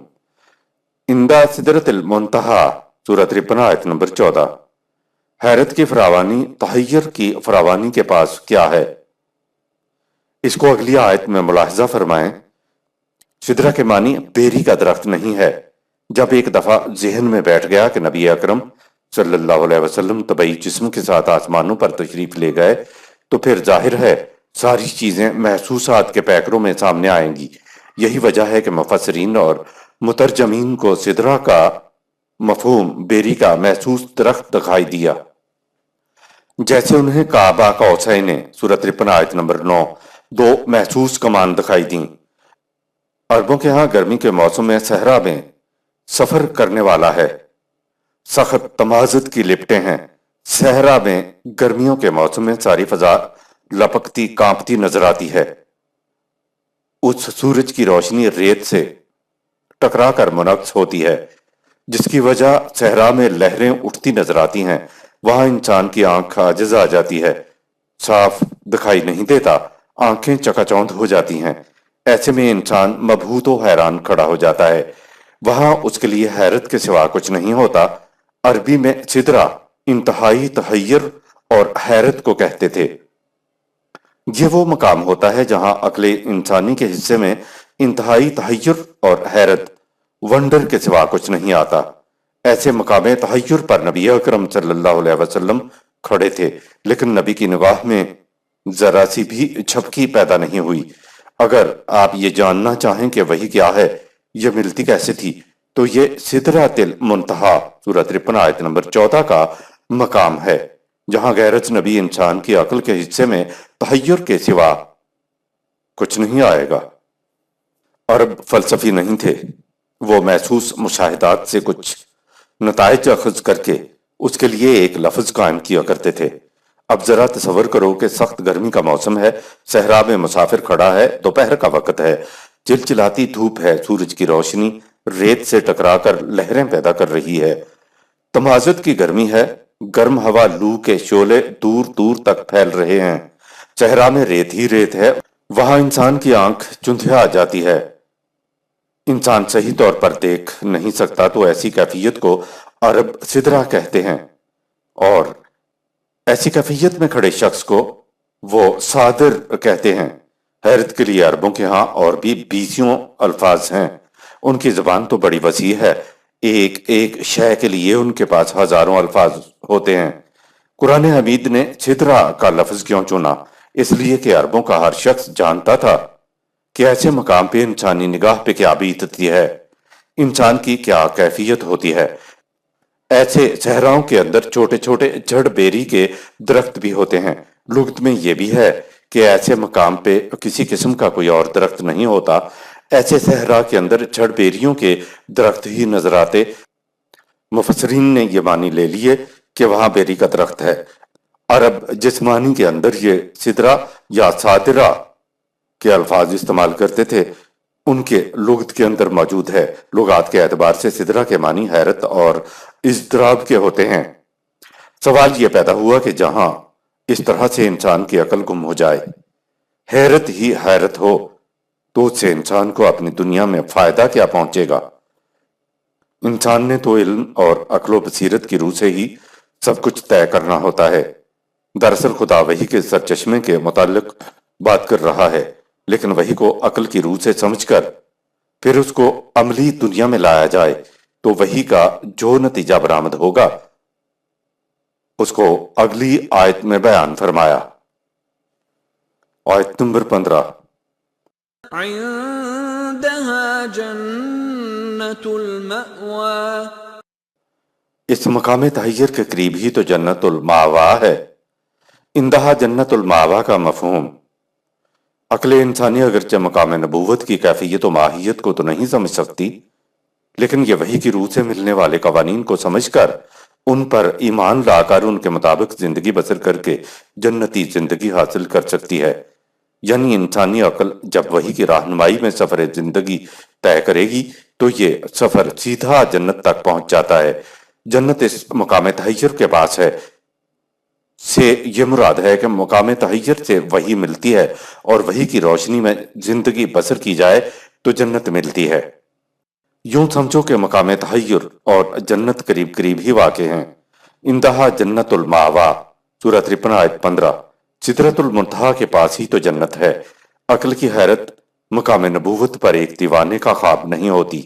اندہ سدرت المنتہا، سورہ 53 آیت نمبر 14۔ حیرت کی فراوانی تحیر کی فراوانی کے پاس کیا ہے؟ اس کو اگلی آیت میں ملاحظہ فرمائیں۔ سدرہ کے معنی بیری کا درخت نہیں ہے۔ جب ایک دفعہ ذہن میں بیٹھ گیا کہ نبی اکرم صلی اللہ علیہ وسلم طبعی جسم کے ساتھ آسمانوں پر تشریف لے گئے تو پھر ظاہر ہے ساری چیزیں محسوسات کے پیکروں میں سامنے آئیں گی۔ یہی وجہ ہے کہ مفسرین اور مترجمین کو سدرہ کا مفہوم بیری کا محسوس درخت دکھائی دیا، جیسے انہیں کعبہ قوسین سورہ 53 آیت نمبر 9 دو محسوس کمان دکھائی دیں۔ عربوں کے ہاں گرمی کے موسم میں صحرا میں سفر کرنے والا ہے، سخت تمازت کی لپٹیں ہیں۔ صحرا میں گرمیوں کے موسم میں ساری فضا لپکتی کانپتی نظر آتی ہے۔ اس سورج کی روشنی ریت سے ٹکرا کر منعکس ہوتی ہے، جس کی وجہ صحرا میں لہریں اٹھتی نظر آتی ہیں۔ وہاں انسان کی آنکھ عاجز آ جاتی ہے، صاف دکھائی نہیں دیتا، آنکھیں چکا چوندھ ہو جاتی ہیں۔ ایسے میں انسان مبہوت و حیران کھڑا ہو جاتا ہے۔ وہاں اس کے لیے حیرت کے سوا کچھ نہیں ہوتا۔ عربی میں سدرہ انتہائی تحیر اور حیرت کو کہتے تھے۔ یہ وہ مقام ہوتا ہے جہاں عقل انسانی کے حصے میں انتہائی تحیر اور حیرت، ونڈر کے سوا کچھ نہیں آتا۔ ایسے مقام تحیر پر نبی اکرم صلی اللہ علیہ وسلم کھڑے تھے، لیکن نبی کی نگاہ میں ذرا سی بھی جھپکی پیدا نہیں ہوئی۔ اگر آپ یہ جاننا چاہیں کہ وحی کیا ہے، یہ ملتی کیسے تھی، تو یہ سدرۃ المنتہا سورہ 53 آیت نمبر 14 کا مقام ہے، جہاں غیر اجنبی انسان کی عقل کے حصے میں تحیر کے سوا کچھ نہیں آئے گا۔ عرب فلسفی نہیں تھے، وہ محسوس مشاہدات سے کچھ نتائج اخذ کر کے اس کے لیے ایک لفظ قائم کیا کرتے تھے۔ اب ذرا تصور کرو کہ سخت گرمی کا موسم ہے، صحرا میں مسافر کھڑا ہے، دوپہر کا وقت ہے، چلچلاتی دھوپ ہے، سورج کی روشنی ریت سے ٹکرا کر لہریں پیدا کر رہی ہے، تمازت کی گرمی ہے، گرم ہوا لو کے شعلے دور دور تک پھیل رہے ہیں، صحرا میں ریت ہی ریت ہے، وہاں انسان کی آنکھ چندھیا آ جاتی ہے، انسان صحیح طور پر دیکھ نہیں سکتا، تو ایسی کیفیت کو عرب سدرا کہتے ہیں، اور ایسی کیفیت میں کھڑے شخص کو وہ صادر کہتے ہیں۔ حیرت کے لیے عربوں کے ہاں اور بھی بیسیوں الفاظ ہیں، ان کی زبان تو بڑی وسیع ہے، ایک ایک شے کے لیے ان کے پاس ہزاروں الفاظ ہوتے ہیں۔ قرآن حمید نے سدرا کا لفظ کیوں چنا؟ اس لیے کہ عربوں کا ہر شخص جانتا تھا کہ ایسے مقام پہ انسانی نگاہ پہ کیا بیتتی ہے، انسان کی کیا کیفیت ہوتی ہے۔ ایسے صحراؤں کے اندر چھوٹے چھوٹے جھڑ بیری کے درخت بھی ہوتے ہیں، لغت میں یہ بھی ہے کہ ایسے مقام پہ کسی قسم کا کوئی اور درخت نہیں ہوتا، ایسے صحرا کے اندر جھڑ بیریوں کے درخت ہی نظر آتے۔ مفسرین نے یہ معنی لے لیے کہ وہاں بیری کا درخت ہے۔ عرب جس معنی کے اندر یہ سدرا یا صادرہ کے الفاظ استعمال کرتے تھے، ان کے لغت کے اندر موجود ہے۔ لغات کے اعتبار سے سدرا کے معنی حیرت اور اضطراب کے ہوتے ہیں۔ سوال یہ پیدا ہوا کہ جہاں اس طرح سے انسان کی عقل گم ہو جائے، حیرت ہی حیرت ہو، تو اس سے انسان کو اپنی دنیا میں فائدہ کیا پہنچے گا؟ انسان نے تو علم اور عقل و بصیرت کی روح سے ہی سب کچھ طے کرنا ہوتا ہے۔ دراصل خدا وحی کے سرچشمے کے متعلق بات کر رہا ہے، لیکن وحی کو عقل کی روح سے سمجھ کر پھر اس کو عملی دنیا میں لایا جائے تو وحی کا جو نتیجہ برآمد ہوگا اس کو اگلی آیت میں بیان فرمایا۔ آیت نمبر 15۔ عندها جنة المأوى، اس مقام تحیر کے قریب ہی تو جنت الماوا ہے۔ اندہا جنت الماوا کا مفہوم، عقل انسانی اگرچہ مقام نبوت کی کیفیت و ماہیت کو تو نہیں سمجھ سکتی، لیکن یہ وحی کی روح سے ملنے والے قوانین کو سمجھ کر ان پر ایمان لا کر ان کے مطابق زندگی بسر کر کے جنتی زندگی حاصل کر سکتی ہے۔ یعنی انسانی عقل جب وحی کی رہنمائی میں سفر زندگی طے کرے گی تو یہ سفر سیدھا جنت تک پہنچ جاتا ہے۔ جنت اس مقام تحیر کے پاس ہے سے یہ مراد ہے کہ مقام تحیر سے وحی ملتی ہے اور وحی کی روشنی میں زندگی بسر کی جائے تو جنت ملتی ہے۔ یوں سمجھو کہ مقام تحیر اور جنت قریب قریب ہی واقع ہیں۔ انتہا جنت الماوا سورہ 53 آیت 15۔ سدرۃ المنتہا کے پاس ہی تو جنت ہے۔ عقل کی حیرت مقام نبوت پر ایک دیوانے کا خواب نہیں ہوتی۔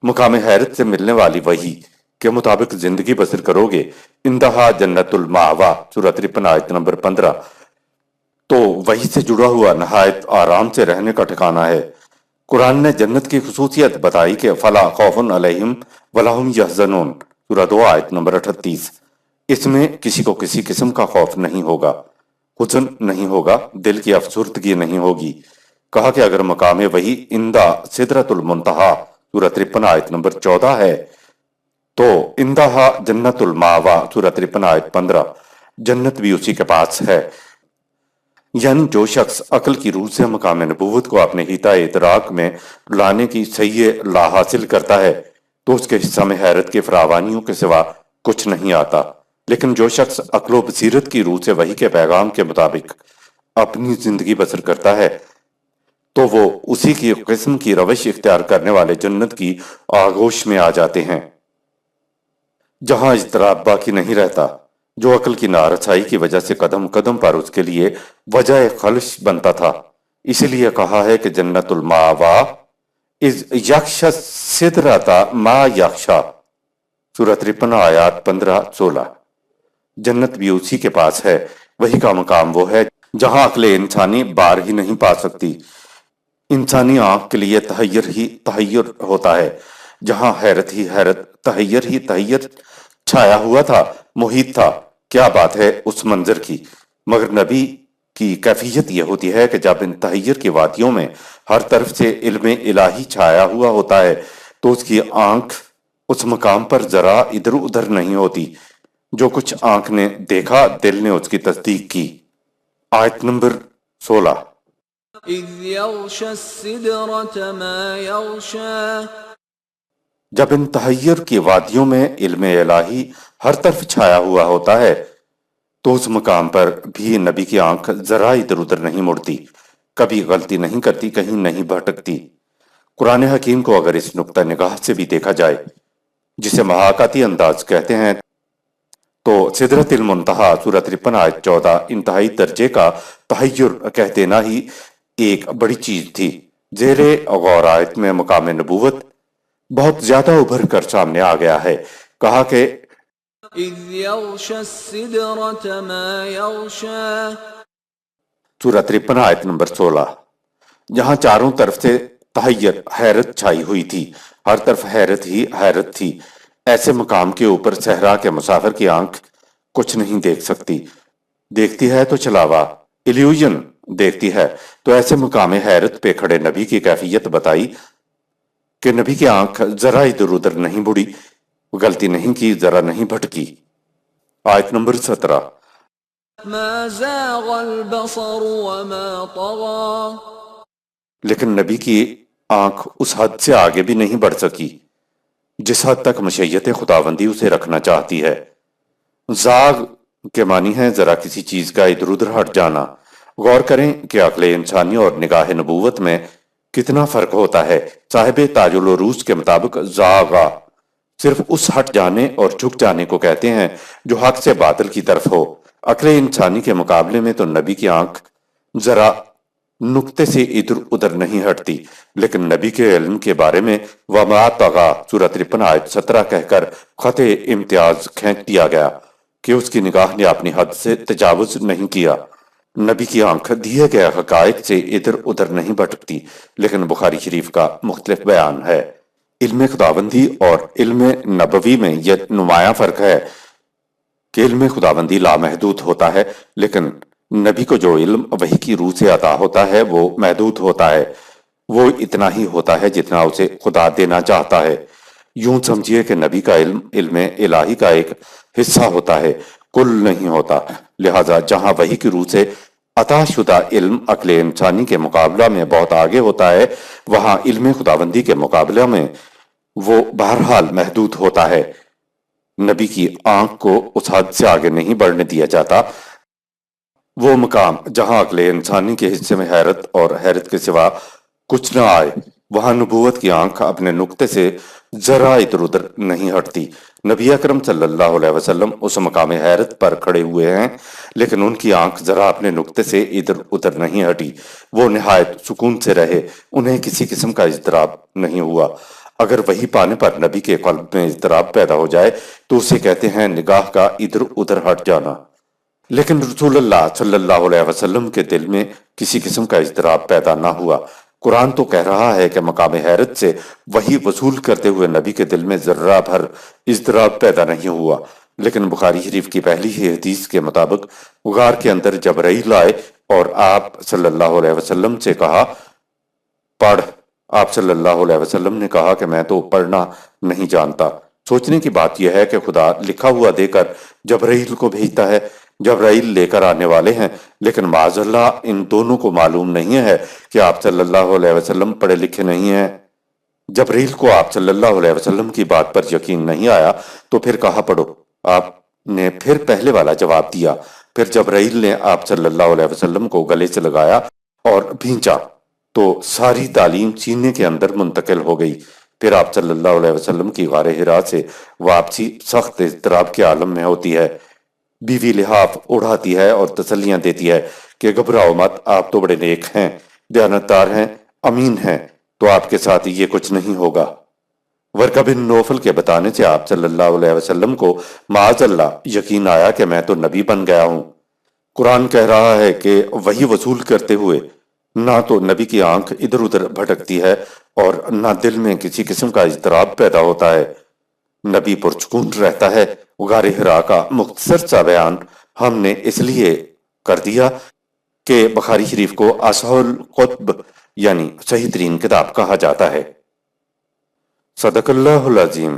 مقام حیرت سے ملنے والی وحی کے مطابق زندگی بسر کرو گے، انتہا جنت الماوا سورہ 53 آیت نمبر 15، تو وحی سے جڑا ہوا نہایت آرام سے رہنے کا ٹھکانہ ہے۔ قرآن نے جنت کی خصوصیت بتائی کہ فلا خوف علیہم ولا ھم یحزنون سورہ 2 آیت نمبر 38۔ اس میں کسی کو کسی قسم کا خوف نہیں ہوگا، حزن نہیں ہوگا، دل کی افسردگی نہیں ہوگی۔ کہا کہ اگر مقام وحی اندہ سدرۃ المنتہا سورہ 53 آیت نمبر 14 ہے تو اندہا جنت الماوا سورہ 53 آیت 15 جنت بھی اسی کے پاس ہے۔ یعنی جو شخص عقل کی روح سے مقام نبوت کو اپنے حیطہ ادراک میں لانے کی صحیح لا حاصل کرتا ہے تو اس کے حصہ میں حیرت کے فراوانیوں کے سوا کچھ نہیں آتا، لیکن جو شخص عقل و بصیرت کی روح سے وحی کے پیغام کے مطابق اپنی زندگی بسر کرتا ہے تو وہ اسی کی قسم کی روش اختیار کرنے والے جنت کی آغوش میں آ جاتے ہیں، جہاں اضطراب باقی نہیں رہتا، جو عقل کی نارسائی کی وجہ سے قدم قدم پر اس کے لیے وجہ خلش بنتا تھا۔ اسی لیے کہا ہے کہ جنت الماوا از یکشا سدرتا ما یکشا سورہ 53 آیات 15-16۔ جنت بھی اسی کے پاس ہے۔ وہی کا مقام وہ ہے جہاں عقل انسانی بار ہی نہیں پا سکتی۔ انسانی آنکھ کے لیے تحیر ہی تحیر ہوتا ہے، جہاں حیرت ہی حیرت، تحیر ہی تحیر چھایا ہوا تھا، محیط تھا۔ کیا بات ہے اس منظر کی! مگر نبی کی کیفیت یہ ہوتی ہے کہ جب ان تحیر کی وادیوں میں ہر طرف سے علم الہی چھایا ہوا ہوتا ہے تو اس کی آنکھ اس مقام پر ذرا ادھر ادھر نہیں ہوتی۔ جو کچھ آنکھ نے دیکھا دل نے اس کی تصدیق کی۔ آیت نمبر 16۔ إذ يغشى السدرة ما يغشى، جب ان تحیر کی وادیوں میں علم الہی ہر طرف چھایا ہوا ہوتا ہے تو اس مقام پر بھی نبی کی آنکھ ذرا ادھر ادھر نہیں مڑتی، کبھی غلطی نہیں کرتی، کہیں نہیں بھٹکتی۔ قرآن حکیم کو اگر اس نقطہ نگاہ سے بھی دیکھا جائے جسے محاکاتی انداز کہتے ہیں، تو سدرۃ المنتہا سورہ 53 آیت 14 انتہائی درجے کا تحیر کہہ دینا ہی ایک بڑی چیز تھی۔ زیر غور آیت میں مقام نبوت بہت زیادہ ابھر کر سامنے آ گیا ہے۔ کہا کہ إذ يغشى السدرة ما يغشى سورہ 53 آیت نمبر 16، جہاں چاروں طرف سے تحیر حیرت چھائی ہوئی تھی، ہر طرف حیرت ہی حیرت تھی۔ ایسے مقام کے اوپر صحرا کے مسافر کی آنکھ کچھ نہیں دیکھ سکتی، دیکھتی ہے تو چلاوا ایلیوژن دیکھتی ہے۔ تو ایسے مقام حیرت پہ کھڑے نبی کی کیفیت بتائی کہ نبی کی آنکھ ذرا ادھر ادھر نہیں بڑھی، غلطی نہیں کی، ذرا نہیں بھٹکی۔ آیت نمبر 17، ما زاغ البصر وما طغى لیکن نبی کی آنکھ اس حد سے آگے بھی نہیں بڑھ سکی جس حد تک مشیت خداوندی اسے رکھنا چاہتی ہے۔ زاغ کے معنی ہے ذرا کسی چیز کا ادھر ادھر ہٹ جانا۔ غور کریں کہ عقل انسانی اور نگاہ نبوت میں کتنا فرق ہوتا ہے۔ صاحب تاج العروج کے مطابق زاغا صرف اس ہٹ جانے اور جھک جانے کو کہتے ہیں جو حق سے باطل کی طرف ہو۔ عقل انسانی کے مقابلے میں تو نبی کی آنکھ ذرا نقطے سے ادھر ادھر نہیں ہٹتی، لیکن نبی کے علم کے بارے میں وما طغى سورہ 53 آیت 17 کہہ کر خط امتیاز کھینچ دیا گیا کہ اس کی نگاہ نے اپنی حد سے تجاوز نہیں کیا۔ نبی کی آنکھ دیے گئے حقائق سے ادھر ادھر نہیں بھٹکتی، لیکن بخاری شریف کا مختلف بیان ہے۔ علم خداوندی اور علم نبوی میں یہ نمایاں فرق ہے کہ علم خداوندی لامحدود ہوتا ہے، لیکن نبی کو جو علم وحی کی روح سے عطا ہوتا ہے وہ محدود ہوتا ہے، وہ اتنا ہی ہوتا ہے جتنا اسے خدا دینا چاہتا ہے۔ یوں سمجھیے کہ نبی کا علم علم الہی کا ایک حصہ ہوتا ہے، کل نہیں ہوتا۔ لہٰذا جہاں وحی کی روح سے عطا شدہ علم عقل انسانی کے مقابلہ میں بہت آگے ہوتا ہے، وہاں علم خداوندی کے مقابلہ میں وہ بہرحال محدود ہوتا ہے۔ نبی کی آنکھ کو اس حد سے آگے نہیں بڑھنے دیا جاتا۔ وہ مقام جہاں عقل انسانی کے حصے میں حیرت اور حیرت کے سوا کچھ نہ آئے، وہاں نبوت کی آنکھ اپنے نقطے سے ذرا ادھر ادھر نہیں ہٹتی۔ نبی اکرم صلی اللہ علیہ وسلم اس مقام حیرت پر کھڑے ہوئے ہیں، لیکن ان کی آنکھ ذرا اپنے نقطے سے ادھر ادھر نہیں ہٹی۔ وہ نہایت سکون سے رہے، انہیں کسی قسم کا اضطراب نہیں ہوا۔ اگر وہی پانے پر نبی کے قلب میں اضطراب پیدا ہو جائے تو اسے کہتے ہیں نگاہ کا ادھر ادھر ہٹ جانا۔ لیکن رسول اللہ صلی اللہ علیہ وسلم کے دل میں کسی قسم کا اضطراب پیدا نہ ہوا۔ قرآن تو کہہ رہا ہے کہ مقام حیرت سے وحی وصول کرتے ہوئے نبی کے دل میں ذرہ بھر اضطراب پیدا نہیں ہوا۔ لیکن بخاری شریف کی پہلی ہی حدیث کے مطابق غار کے اندر جبرائیل آئے اور آپ صلی اللہ علیہ وسلم سے کہا پڑھ۔ آپ صلی اللہ علیہ وسلم نے کہا کہ میں تو پڑھنا نہیں جانتا۔ سوچنے کی بات یہ ہے کہ خدا لکھا ہوا دے کر جبرائیل کو بھیجتا ہے، جبرائیل لے کر آنے والے ہیں، لیکن معاذ اللہ ان دونوں کو معلوم نہیں ہے کہ آپ صلی اللہ علیہ وسلم پڑھے لکھے نہیں ہیں۔ جبرائیل کو آپ صلی اللہ علیہ وسلم کی بات پر یقین نہیں آیا تو پھر کہا پڑھو۔ آپ نے پھر پہلے والا جواب دیا، پھر جبرائیل نے آپ صلی اللہ علیہ وسلم کو گلے سے لگایا اور بھینچا تو ساری تعلیم سینے کے اندر منتقل ہو گئی۔ پھر آپ صلی اللہ علیہ وسلم کی غار حرا سے واپسی سخت اضطراب کے عالم میں ہوتی ہے۔ بیوی لحاف اڑاتی ہے اور تسلیاں دیتی ہے کہ گھبراؤ مت، آپ تو بڑے نیک ہیں، دیانتدار ہیں، امین ہیں، تو آپ کے ساتھ یہ کچھ نہیں ہوگا۔ ورقہ بن نوفل کے بتانے سے آپ صلی اللہ علیہ وسلم کو معاذ اللہ یقین آیا کہ میں تو نبی بن گیا ہوں۔ قرآن کہہ رہا ہے کہ وہی وصول کرتے ہوئے نہ تو نبی کی آنکھ ادھر ادھر بھٹکتی ہے اور نہ دل میں کسی قسم کا اضطراب پیدا ہوتا ہے۔ نبی پرسکون رہتا ہے۔ غار حرا کا مختصر سا بیان ہم نے اس لیے کر دیا کہ بخاری شریف کو اصح الکتب یعنی صحیح ترین کتاب کہا جاتا ہے۔ صدق اللہ العظیم۔